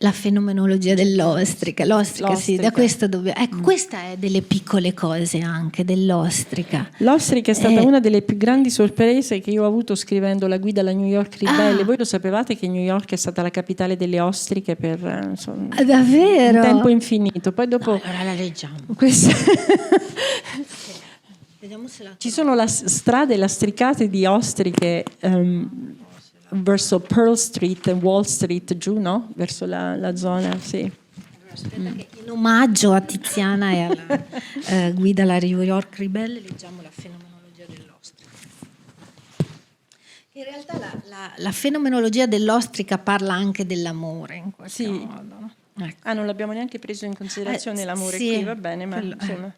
La fenomenologia dell'ostrica. L'ostrica, sì, da questo ecco, questa è delle piccole cose anche dell'ostrica. L'ostrica è stata una delle più grandi sorprese che io ho avuto scrivendo la guida alla New York Ribelle. Voi lo sapevate che New York è stata la capitale delle ostriche per insomma, davvero? Un tempo infinito. Poi dopo allora la leggiamo. Vediamo se ci sono strade lastricate di ostriche verso Pearl Street e Wall Street, giù, no? Verso la zona, sì. Aspetta che in omaggio a Tiziana e alla guida alla New York Ribelle leggiamo la fenomenologia dell'ostrica. In realtà la fenomenologia dell'ostrica parla anche dell'amore in qualche modo. No? Ecco. Non l'abbiamo neanche preso in considerazione l'amore sì, qui, va bene, ma insomma...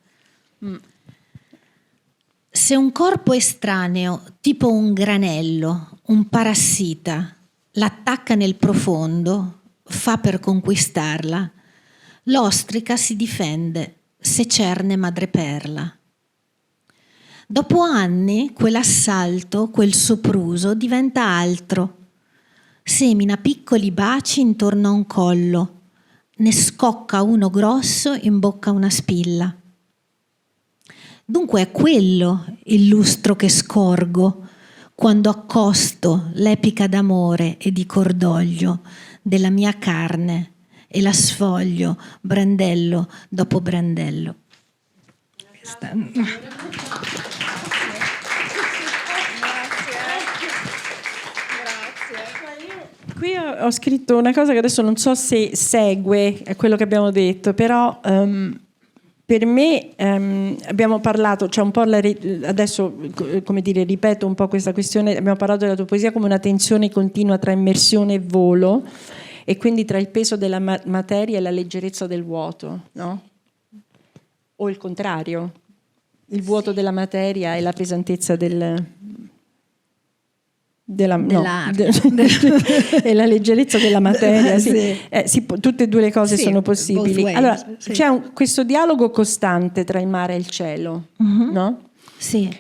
Se un corpo estraneo, tipo un granello, un parassita, l'attacca nel profondo, fa per conquistarla, l'ostrica si difende, se cerne madreperla. Dopo anni, quell'assalto, quel sopruso diventa altro. Semina piccoli baci intorno a un collo, ne scocca uno grosso in bocca a una spilla. Dunque è quello il lustro che scorgo quando accosto l'epica d'amore e di cordoglio della mia carne e la sfoglio brandello dopo brandello. Qui ho scritto una cosa che adesso non so se segue quello che abbiamo detto, però... per me abbiamo parlato, cioè un po' adesso come dire, ripeto un po' questa questione, abbiamo parlato della tua poesia come una tensione continua tra immersione e volo e quindi tra il peso della materia e la leggerezza del vuoto, no? O il contrario, il vuoto della materia e la pesantezza e la leggerezza della materia, sì. Tutte e due le cose sono possibili. Allora, c'è questo dialogo costante tra il mare e il cielo, no? Sì.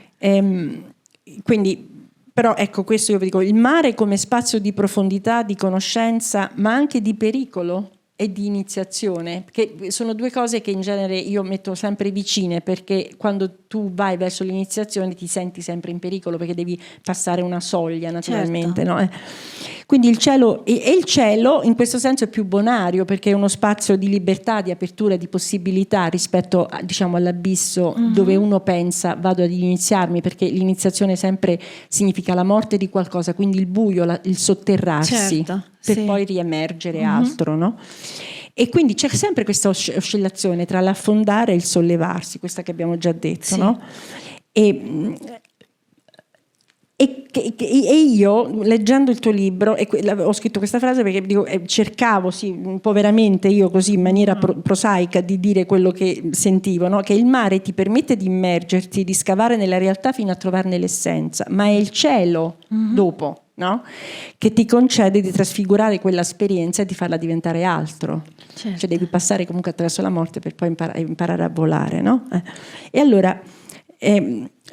Quindi, però ecco, questo io vi dico, il mare come spazio di profondità, di conoscenza, ma anche di pericolo e di iniziazione, che sono due cose che in genere io metto sempre vicine, perché quando tu vai verso l'iniziazione ti senti sempre in pericolo perché devi passare una soglia, naturalmente, certo. No? Quindi il cielo e il cielo in questo senso è più bonario perché è uno spazio di libertà, di apertura, di possibilità rispetto diciamo all'abisso dove uno pensa vado ad iniziarmi, perché l'iniziazione sempre significa la morte di qualcosa, quindi il buio, il sotterrarsi, certo, per poi riemergere altro, no? E quindi c'è sempre questa oscillazione tra l'affondare e il sollevarsi, questa che abbiamo già detto, no? E io, leggendo il tuo libro, ho scritto questa frase perché dico, cercavo, sì, un po' veramente io così in maniera prosaica di dire quello che sentivo, no? Che il mare ti permette di immergerti, di scavare nella realtà fino a trovarne l'essenza, ma è il cielo dopo, no? Che ti concede di trasfigurare quell'esperienza e di farla diventare altro. Certo. Cioè devi passare comunque attraverso la morte per poi imparare a volare, no? E allora...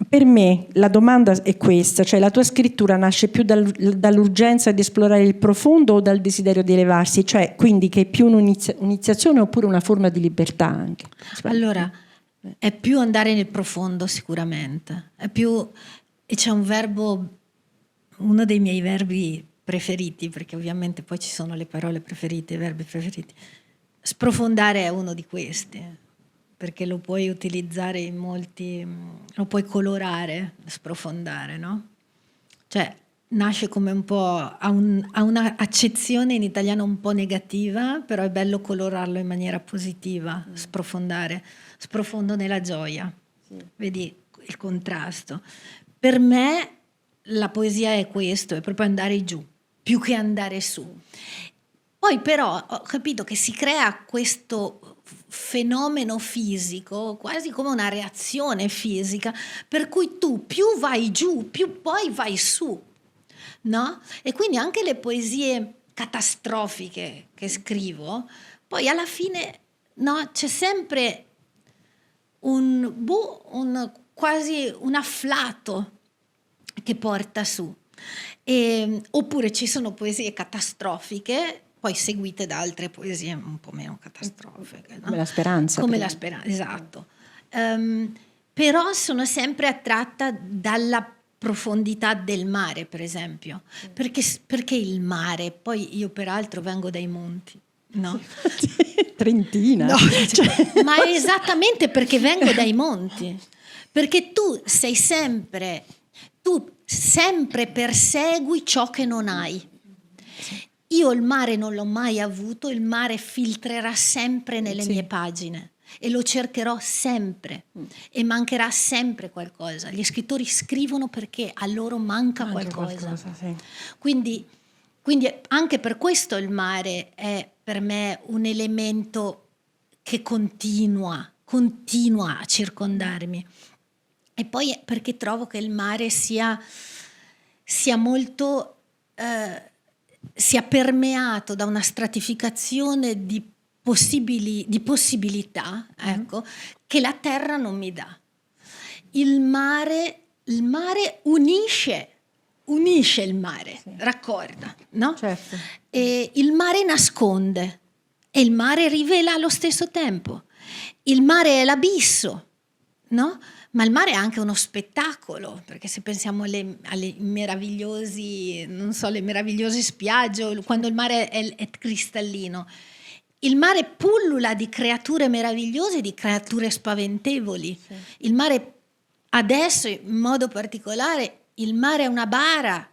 per me la domanda è questa, cioè la tua scrittura nasce più dall'urgenza di esplorare il profondo o dal desiderio di elevarsi, cioè quindi che è più un'iniziazione oppure una forma di libertà anche? Allora, È più andare nel profondo sicuramente, è più, e c'è un verbo, uno dei miei verbi preferiti, perché ovviamente poi ci sono le parole preferite, i verbi preferiti. Sprofondare è uno di questi, perché lo puoi utilizzare in molti, lo puoi colorare, sprofondare, no? Cioè nasce come un po', ha una accezione in italiano un po' negativa, però è bello colorarlo in maniera positiva, sprofondare, sprofondo nella gioia, vedi il contrasto. Per me la poesia è questo, è proprio andare giù, più che andare su. Poi però ho capito che si crea questo fenomeno fisico, quasi come una reazione fisica, per cui tu più vai giù, più poi vai su, no? E quindi anche le poesie catastrofiche che scrivo, poi alla fine, no, c'è sempre quasi un afflato che porta su. Oppure ci sono poesie catastrofiche poi seguite da altre poesie un po' meno catastrofiche, no? Come la speranza. Come la speranza, esatto. Però sono sempre attratta dalla profondità del mare, per esempio. Perché il mare? Poi io peraltro vengo dai monti, no? Trentina. No, ma è esattamente perché vengo dai monti. Perché tu sempre persegui ciò che non hai. Io il mare non l'ho mai avuto, il mare filtrerà sempre nelle mie pagine e lo cercherò sempre e mancherà sempre qualcosa. Gli scrittori scrivono perché a loro manca qualcosa. Sì. Quindi anche per questo il mare è per me un elemento che continua a circondarmi. E poi perché trovo che il mare sia molto... sia permeato da una stratificazione di possibilità, ecco, che la terra non mi dà. Il mare unisce il mare, raccorda, no? Certo. E il mare nasconde e il mare rivela allo stesso tempo. Il mare è l'abisso, no? Ma il mare è anche uno spettacolo, perché se pensiamo alle meravigliosi, non so, le meravigliose spiagge, quando il mare è cristallino, il mare pullula di creature meravigliose, di creature spaventevoli. Sì. Il mare adesso, in modo particolare, il mare è una bara.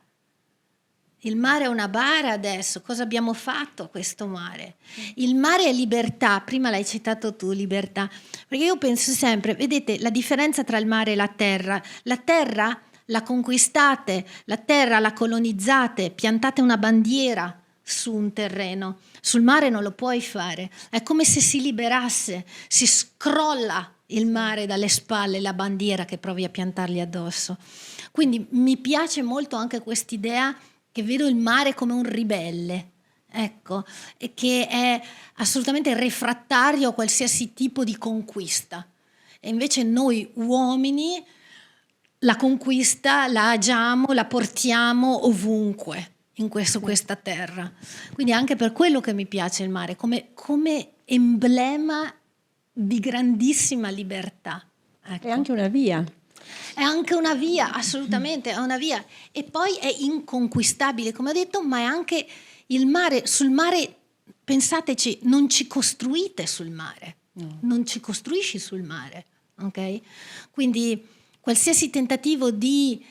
Il mare è una bara adesso. Cosa abbiamo fatto a questo mare? Il mare è libertà. Prima l'hai citato tu, libertà. Perché io penso sempre, vedete, la differenza tra il mare e la terra. La terra la conquistate, la terra la colonizzate, piantate una bandiera su un terreno. Sul mare non lo puoi fare. È come se si liberasse, si scrolla il mare dalle spalle, la bandiera che provi a piantargli addosso. Quindi mi piace molto anche quest'idea che vedo il mare come un ribelle, ecco, e che è assolutamente refrattario a qualsiasi tipo di conquista. E invece noi uomini la conquista la agiamo, la portiamo ovunque in questa terra. Quindi anche per quello che mi piace il mare, come emblema di grandissima libertà. Ecco. È anche una via. È anche una via, assolutamente, è una via. E poi è inconquistabile, come ho detto, ma è anche il mare. Sul mare, pensateci, non ci costruite sul mare, non ci costruisci sul mare, ok? Quindi qualsiasi tentativo di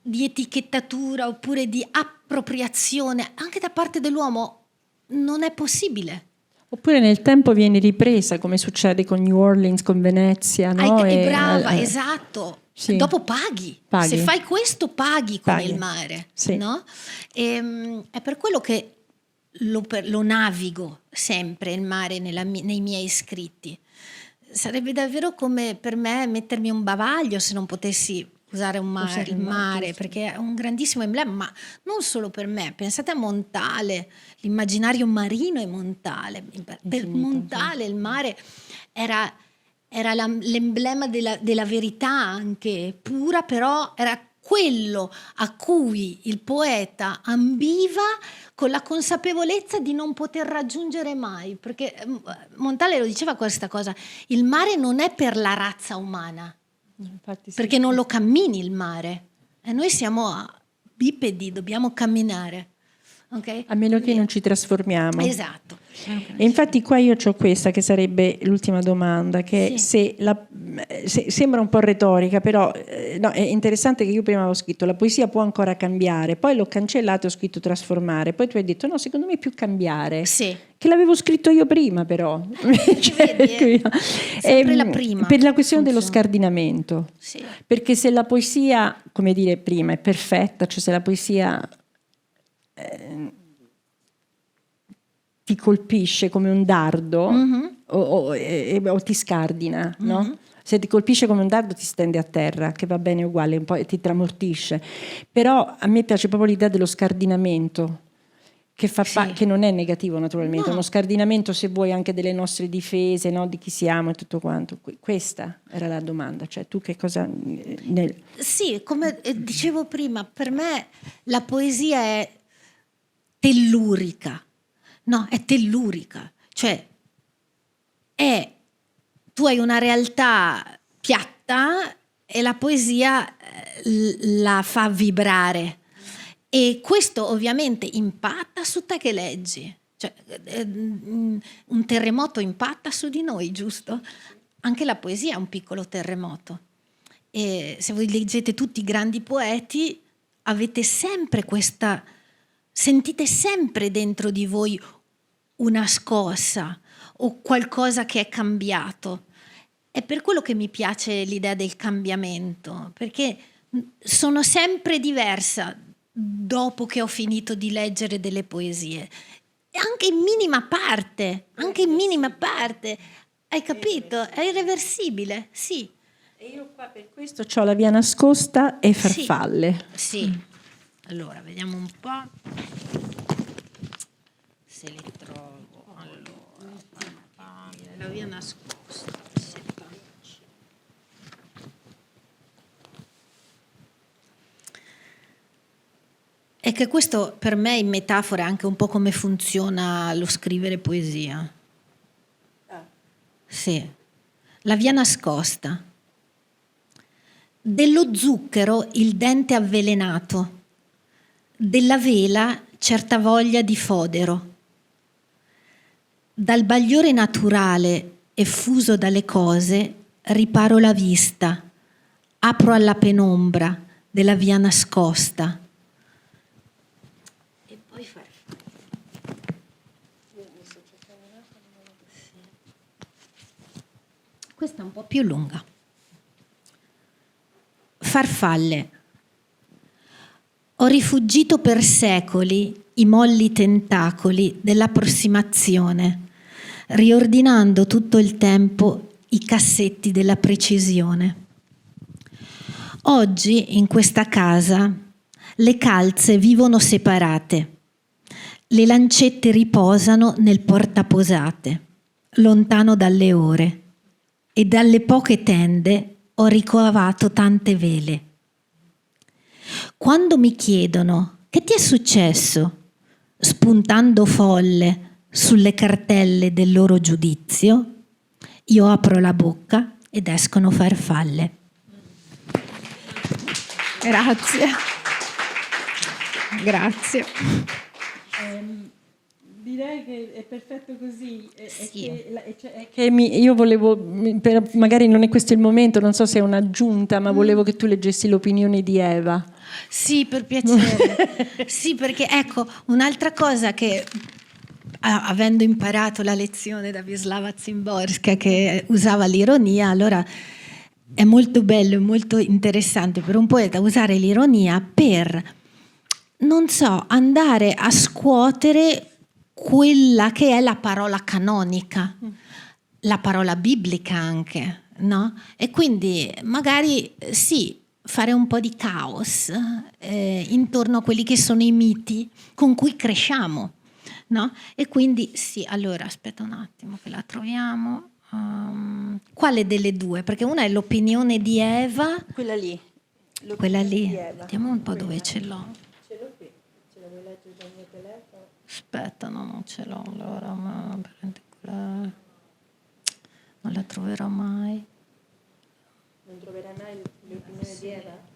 etichettatura oppure di appropriazione, anche da parte dell'uomo, non è possibile. Oppure nel tempo viene ripresa, come succede con New Orleans, con Venezia, no? Brava, esatto. Sì. Dopo paghi. Se fai questo paghi con il mare, sì. No? È per quello che lo navigo sempre il mare nei miei scritti. Sarebbe davvero come per me mettermi un bavaglio se non potessi usare il mare, perché è un grandissimo emblema, ma non solo per me. Pensate a Montale, l'immaginario marino è Montale. Per Montale il mare era l'emblema della verità anche pura, però era quello a cui il poeta ambiva con la consapevolezza di non poter raggiungere mai, perché Montale lo diceva questa cosa: il mare non è per la razza umana, Infatti sì. perché non lo cammini il mare, e noi siamo bipedi, dobbiamo camminare, ok? A meno che non ci trasformiamo. Esatto. E infatti qua io ho questa che sarebbe l'ultima domanda, che Sì. sembra un po' retorica, però no, è interessante che io prima avevo scritto la poesia può ancora cambiare, poi l'ho cancellato e ho scritto trasformare, poi tu hai detto no, secondo me è più cambiare, Sì. che l'avevo scritto io prima però. Vedi, sempre la prima per la questione dello funziona. scardinamento, Sì. perché se la poesia, come dire prima, è perfetta, cioè se la poesia ti colpisce come un dardo o ti scardina, no? Se ti colpisce come un dardo ti stende a terra, che va bene uguale, un po' ti tramortisce. Però a me piace proprio l'idea dello scardinamento, che, che non è negativo naturalmente, No. uno scardinamento, se vuoi, anche delle nostre difese, no? Di chi siamo e tutto quanto. Questa era la domanda, cioè tu che cosa... Sì, come dicevo prima, per me la poesia è tellurica. No, è tellurica, cioè tu hai una realtà piatta e la poesia la fa vibrare, e questo ovviamente impatta su te che leggi, cioè, un terremoto impatta su di noi, giusto? Anche la poesia è un piccolo terremoto, e se voi leggete tutti i grandi poeti avete sempre questa... Sentite sempre dentro di voi una scossa o qualcosa che è cambiato. È per quello che mi piace l'idea del cambiamento, perché sono sempre diversa dopo che ho finito di leggere delle poesie. Anche in minima parte, hai capito? È irreversibile, sì. E io qua per questo ho la via nascosta e farfalle. Sì. Allora, vediamo un po' se li trovo. Allora, la via nascosta. È che questo per me in metafora è anche un po' come funziona lo scrivere poesia. Sì. La via nascosta. Dello zucchero il dente avvelenato, della vela certa voglia di fodero. Dal bagliore naturale effuso dalle cose riparo la vista, apro alla penombra della via nascosta. E poi questa è un po' più lunga. Farfalle. Ho rifuggito per secoli i molli tentacoli dell'approssimazione, riordinando tutto il tempo i cassetti della precisione. Oggi in questa casa le calze vivono separate, le lancette riposano nel portaposate, lontano dalle ore, e dalle poche tende ho ricavato tante vele. Quando mi chiedono che ti è successo, spuntando folle sulle cartelle del loro giudizio, io apro la bocca ed escono farfalle. Grazie. Grazie. Direi che è perfetto così. Sì. Io volevo, magari non è questo il momento, non so se è un'aggiunta, ma volevo che tu leggessi l'opinione di Eva. Sì, per piacere. Sì, perché ecco, un'altra cosa che, avendo imparato la lezione da Wisława Szymborska che usava l'ironia, allora è molto bello e molto interessante per un poeta usare l'ironia per, non so, andare a scuotere quella che è la parola canonica, la parola biblica anche, no? E quindi magari sì, fare un po' di caos intorno a quelli che sono i miti con cui cresciamo, no? E quindi sì, allora aspetta un attimo che la troviamo. Quale delle due? Perché una è l'opinione di Eva. Quella lì. Quella lì, di Eva. vediamo un po' dove ce l'ho. Ce l'ho qui, ce la vuoi leggere dal mio telefono? Aspetta, no, non ce l'ho allora, ma non la troverò mai. Non troverai mai l'opinione di Eva?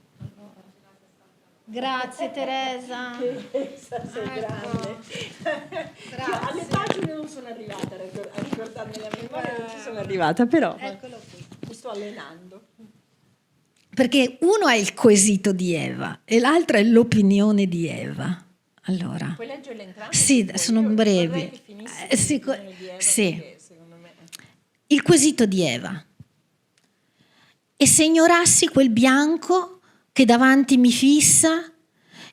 Grazie Teresa. Sei grande. Io alle pagine non sono arrivata a ricordarmi la memoria, non ci sono arrivata, però Eccolo qui. mi sto allenando. Perché uno è il quesito di Eva e l'altro è l'opinione di Eva. Allora, Puoi leggerle entrambe? sì, sono Io brevi. vorrei che finissi Sì, l'opinione di Eva, sì. perché secondo me... Il quesito di Eva. E se ignorassi quel bianco che davanti mi fissa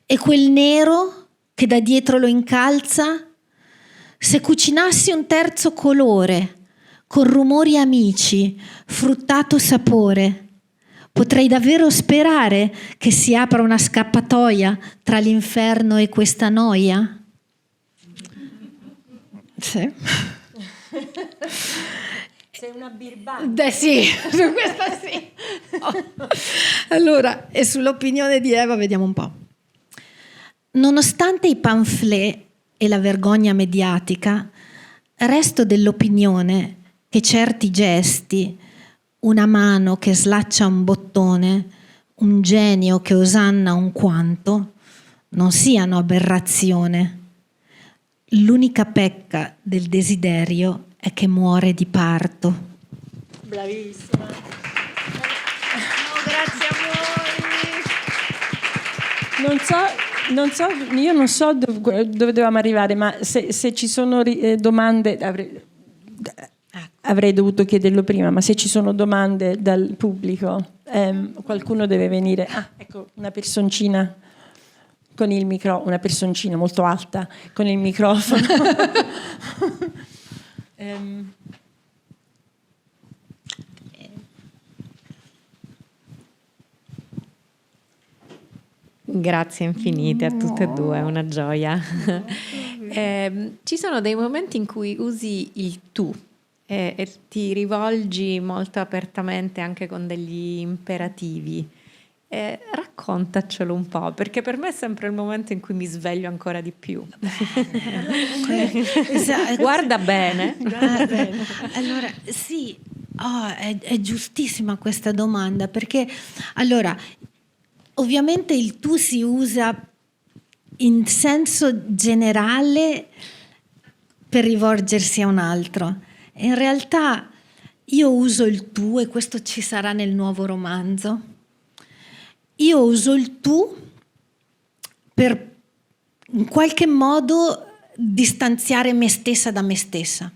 e quel nero che da dietro lo incalza, se cucinassi un terzo colore con rumori amici, fruttato sapore, potrei davvero sperare che si apra una scappatoia tra l'inferno e questa noia? Sì. Sei una birbante. Sì, su questa sì. Oh. Allora, e sull'opinione di Eva vediamo un po'. Nonostante i pamphlet e la vergogna mediatica, resto dell'opinione che certi gesti, una mano che slaccia un bottone, un genio che osanna un quanto, non siano aberrazione. L'unica pecca del desiderio è che muore di parto. Bravissima. Grazie a voi. Io non so dove dovevamo arrivare, ma se ci sono domande, avrei dovuto chiederlo prima, ma se ci sono domande dal pubblico, qualcuno deve venire. Ah, ecco, una personcina con il microfono, una personcina molto alta con il microfono. Grazie infinite a tutte e due, è una gioia. Ci sono dei momenti in cui usi il tu e ti rivolgi molto apertamente anche con degli imperativi. Raccontacelo un po', perché per me è sempre il momento in cui mi sveglio ancora di più. Esatto. Guarda bene. Allora, sì, è giustissima questa domanda, perché allora, ovviamente il tu si usa in senso generale per rivolgersi a un altro. In realtà io uso il tu, e questo ci sarà nel nuovo romanzo. Io uso il tu per in qualche modo distanziare me stessa da me stessa.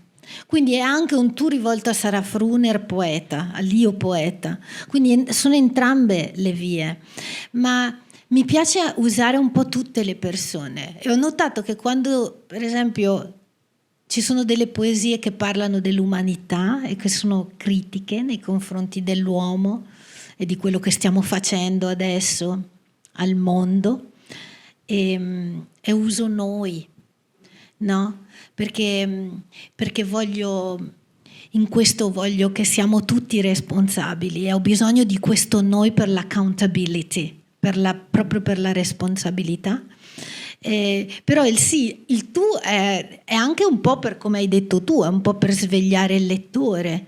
Quindi è anche un tu rivolto a Sarah Fruner, poeta, all'io poeta. Quindi sono entrambe le vie. Ma mi piace usare un po' tutte le persone. E ho notato che quando, per esempio, ci sono delle poesie che parlano dell'umanità e che sono critiche nei confronti dell'uomo e di quello che stiamo facendo adesso al mondo, e uso noi, no? Perché in questo voglio che siamo tutti responsabili e ho bisogno di questo noi per l'accountability, proprio per la responsabilità. Però il tu è anche un po' per, come hai detto tu, è un po' per svegliare il lettore,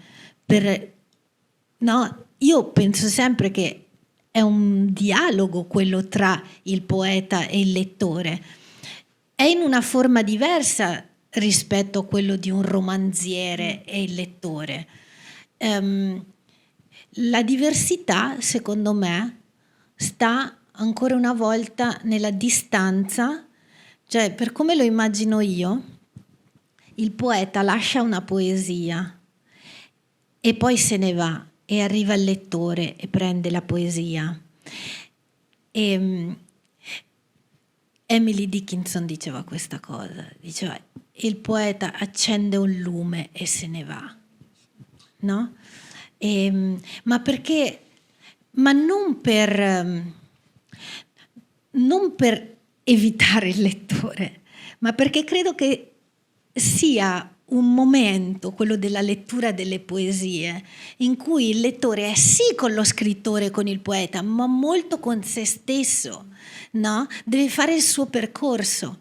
no? Io penso sempre che è un dialogo quello tra il poeta e il lettore. È in una forma diversa rispetto a quello di un romanziere e il lettore. La diversità, secondo me, sta ancora una volta nella distanza, cioè per come lo immagino io, il poeta lascia una poesia e poi se ne va e arriva il lettore e prende la poesia. Emily Dickinson diceva questa cosa, diceva il poeta accende un lume e se ne va, no? Ma perché? Ma non per evitare il lettore, ma perché credo che sia un momento, quello della lettura delle poesie, in cui il lettore è sì con lo scrittore, con il poeta, ma molto con se stesso, no? Deve fare il suo percorso.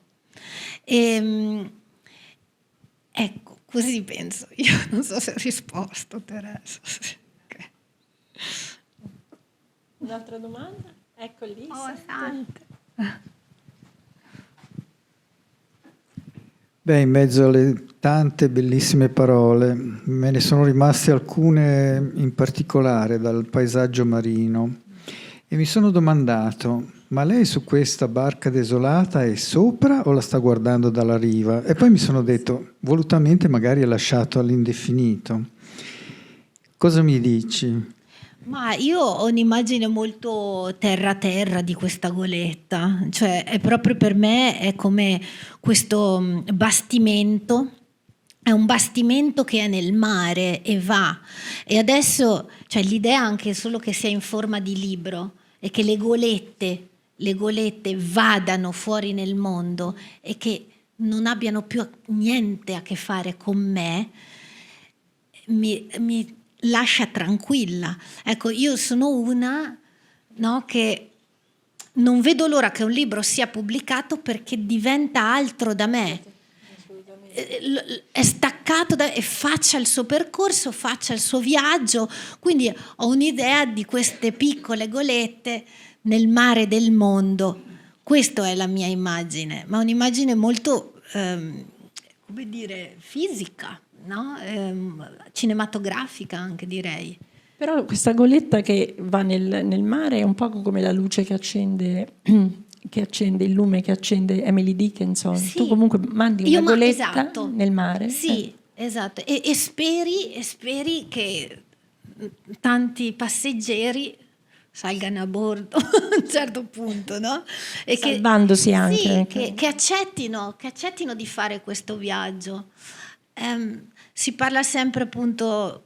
Ecco, così penso. Io non so se ho risposto, Teresa. Okay. Un'altra domanda? Ecco lì. Sante. Beh, in mezzo alle tante bellissime parole, me ne sono rimaste alcune in particolare dal paesaggio marino e mi sono domandato, ma lei su questa barca desolata è sopra o la sta guardando dalla riva? E poi mi sono detto, volutamente magari è lasciato all'indefinito. Cosa mi dici? Ma io ho un'immagine molto terra-terra di questa goletta, cioè è proprio per me è come questo bastimento, è un bastimento che è nel mare e va. E adesso, cioè l'idea anche solo che sia in forma di libro e che le golette vadano fuori nel mondo e che non abbiano più niente a che fare con me, mi lascia tranquilla. Ecco, io sono una, no, che non vedo l'ora che un libro sia pubblicato perché diventa altro da me. È staccato e faccia il suo percorso, faccia il suo viaggio. Quindi ho un'idea di queste piccole golette nel mare del mondo. Questa è la mia immagine, ma un'immagine molto, come dire, fisica, no? Cinematografica anche, direi. Però questa goletta che va nel mare è un po' come la luce che accende il lume che accende Emily Dickinson. Sì. Tu comunque mandi una goletta esatto. nel mare. Sì, esatto. E speri che tanti passeggeri salgano a bordo a un certo punto, no? E salvandosi anche. Sì, che accettino di fare questo viaggio. Si parla sempre appunto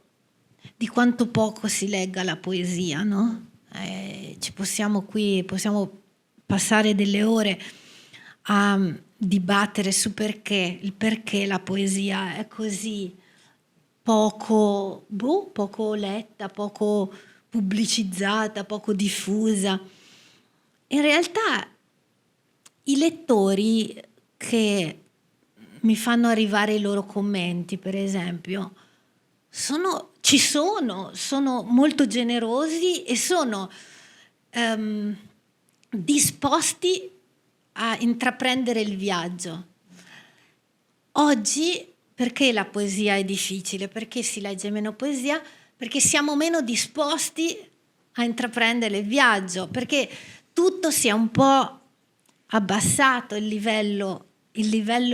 di quanto poco si legga la poesia, no? Possiamo passare delle ore a dibattere su il perché la poesia è così poco letta, poco pubblicizzata, poco diffusa. In realtà i lettori che mi fanno arrivare i loro commenti, per esempio, sono molto generosi e sono disposti a intraprendere il viaggio. Oggi, perché la poesia è difficile? Perché si legge meno poesia? Perché siamo meno disposti a intraprendere il viaggio, perché tutto si è un po' abbassato il livello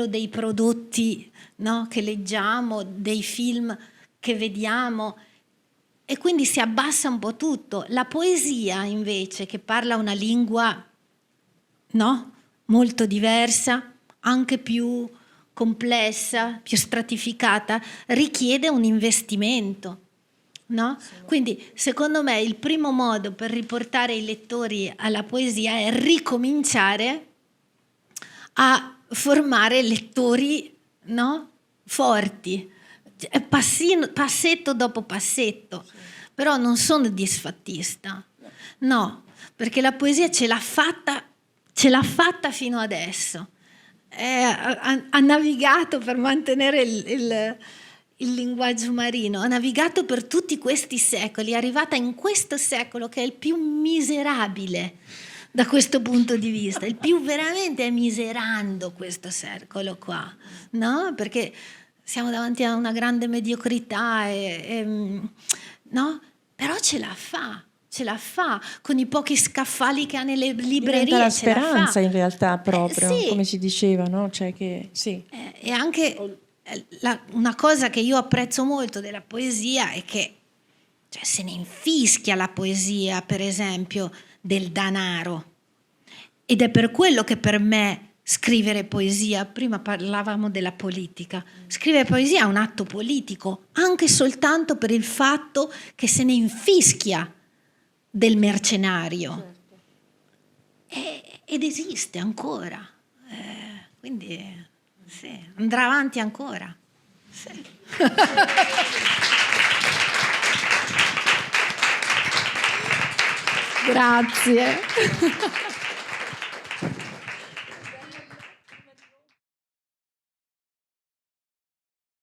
dei prodotti, no? Che leggiamo, dei film che vediamo, e quindi si abbassa un po' tutto. La poesia invece, che parla una lingua, no? Molto diversa, anche più complessa, più stratificata, richiede un investimento, no? Quindi secondo me il primo modo per riportare i lettori alla poesia è ricominciare a formare lettori, no? Forti, passetto dopo passetto. Però non sono disfattista, no, perché la poesia ce l'ha fatta fino adesso. Ha navigato per mantenere il linguaggio marino, ha navigato per tutti questi secoli, è arrivata in questo secolo che è il più miserabile da questo punto di vista, il più veramente è miserando questo secolo qua, no? Perché siamo davanti a una grande mediocrità, no? Però ce la fa con i pochi scaffali che ha nelle librerie. Diventa la speranza in realtà proprio, sì. come si diceva, no? Cioè che, sì. E anche una cosa che io apprezzo molto della poesia è che, cioè, se ne infischia la poesia, per esempio, del danaro. Ed è per quello che per me scrivere poesia, prima parlavamo della politica, scrivere poesia è un atto politico, anche soltanto per il fatto che se ne infischia del mercenario. Ed esiste ancora, quindi sì, andrà avanti ancora. Grazie.